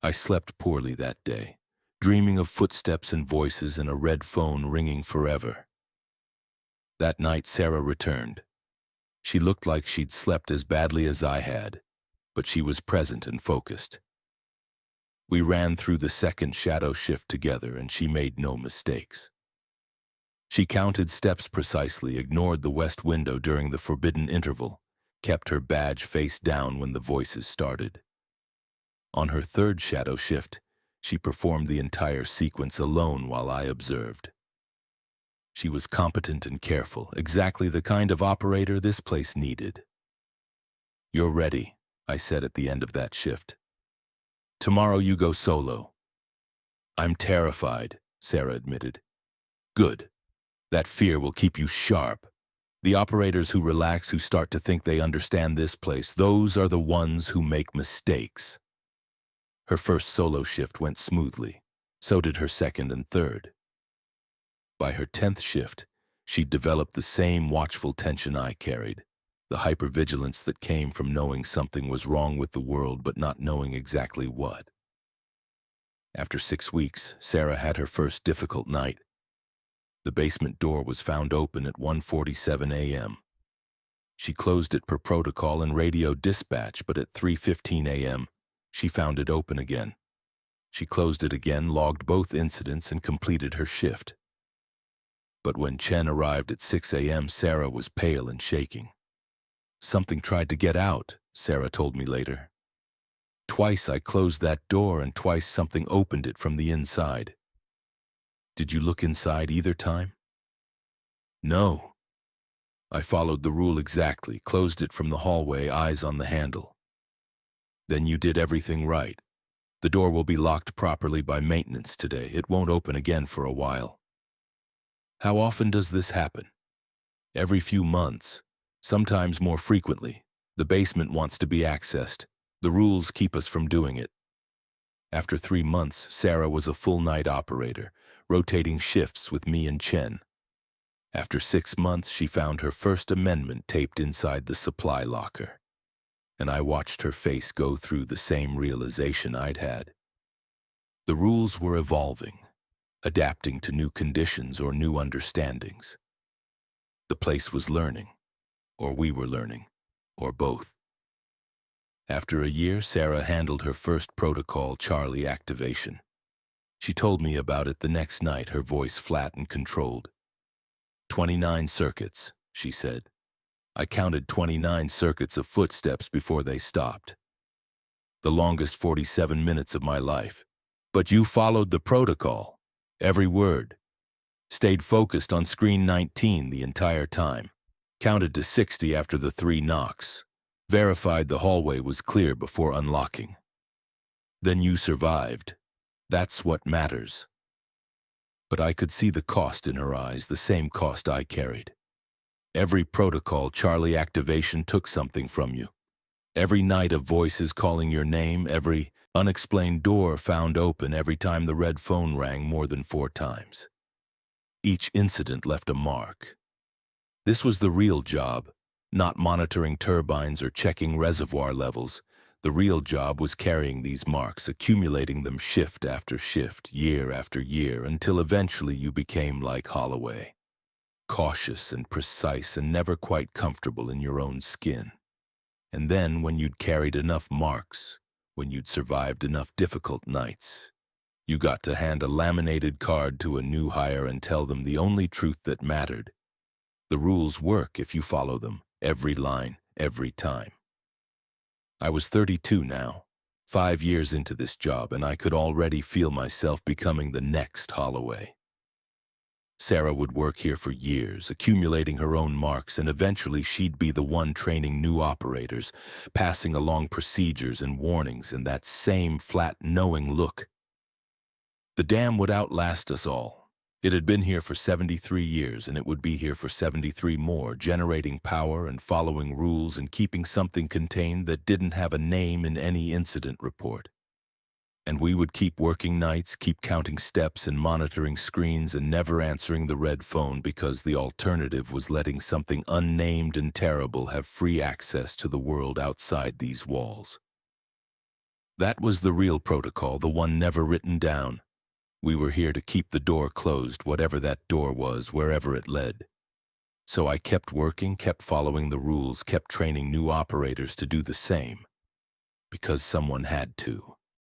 [SPEAKER 1] I slept poorly that day, dreaming of footsteps and voices and a red phone ringing forever. That night, Sarah returned. She looked like she'd slept as badly as I had, but she was present and focused. We ran through the second shadow shift together, and she made no mistakes. She counted steps precisely, ignored the west window during the forbidden interval, kept her badge face down when the voices started. On her third shadow shift, she performed the entire sequence alone while I observed. She was competent and careful, exactly the kind of operator this place needed. "You're ready," I said at the end of that shift. "Tomorrow you go solo." "I'm terrified," Sarah admitted. "Good. That fear will keep you sharp. The operators who relax, who start to think they understand this place, those are the ones who make mistakes." Her first solo shift went smoothly. So did her second and third. By her 10th shift, she'd developed the same watchful tension I carried, the hypervigilance that came from knowing something was wrong with the world but not knowing exactly what. After 6 weeks, Sarah had her first difficult night. The basement door was found open at 1:47 a.m. She closed it per protocol and radioed dispatch, but at 3:15 a.m., she found it open again. She closed it again, logged both incidents, and completed her shift. But when Chen arrived at 6 a.m., Sarah was pale and shaking. "Something tried to get out," Sarah told me later. "Twice I closed that door, and twice something opened it from the inside." "Did you look inside either time?" "No. I followed the rule exactly, closed it from the hallway, eyes on the handle." "Then you did everything right. The door will be locked properly by maintenance today. It won't open again for a while." "How often does this happen?" "Every few months, sometimes more frequently. The basement wants to be accessed. The rules keep us from doing it." After 3 months, Sarah was a full-night operator, rotating shifts with me and Chen. After 6 months, she found her first amendment taped inside the supply locker, and I watched her face go through the same realization I'd had. The rules were evolving, adapting to new conditions or new understandings. The place was learning, or we were learning, or both. After a year, Sarah handled her first protocol Charlie activation. She told me about it the next night, her voice flat and controlled. 29 circuits, she said. I counted 29 circuits of footsteps before they stopped. The longest 47 minutes of my life. But you followed the protocol, every word. Stayed focused on screen 19 the entire time. Counted to 60 after the 3 knocks. Verified the hallway was clear before unlocking. Then you survived. That's what matters. But I could see the cost in her eyes, the same cost I carried. Every protocol Charlie activation took something from you. Every night of voices calling your name, every unexplained door found open every time the red phone rang more than 4 times. Each incident left a mark. This was the real job, not monitoring turbines or checking reservoir levels. The real job was carrying these marks, accumulating them shift after shift, year after year, until eventually you became like Holloway. Cautious and precise and never quite comfortable in your own skin. And then when you'd carried enough marks, when you'd survived enough difficult nights, you got to hand a laminated card to a new hire and tell them the only truth that mattered. The rules work if you follow them, every line, every time. I was 32 now, 5 years into this job, and I could already feel myself becoming the next Holloway. Sarah would work here for years, accumulating her own marks, and eventually she'd be the one training new operators, passing along procedures and warnings in that same flat, knowing look. The dam would outlast us all. It had been here for 73 years, and it would be here for 73 more, generating power and following rules and keeping something contained that didn't have a name in any incident report. And we would keep working nights, keep counting steps and monitoring screens and never answering the red phone because the alternative was letting something unnamed and terrible have free access to the world outside these walls. That was the real protocol, the one never written down. We were here to keep the door closed, whatever that door was, wherever it led. So I kept working, kept following the rules, kept training new operators to do the same, because someone had to.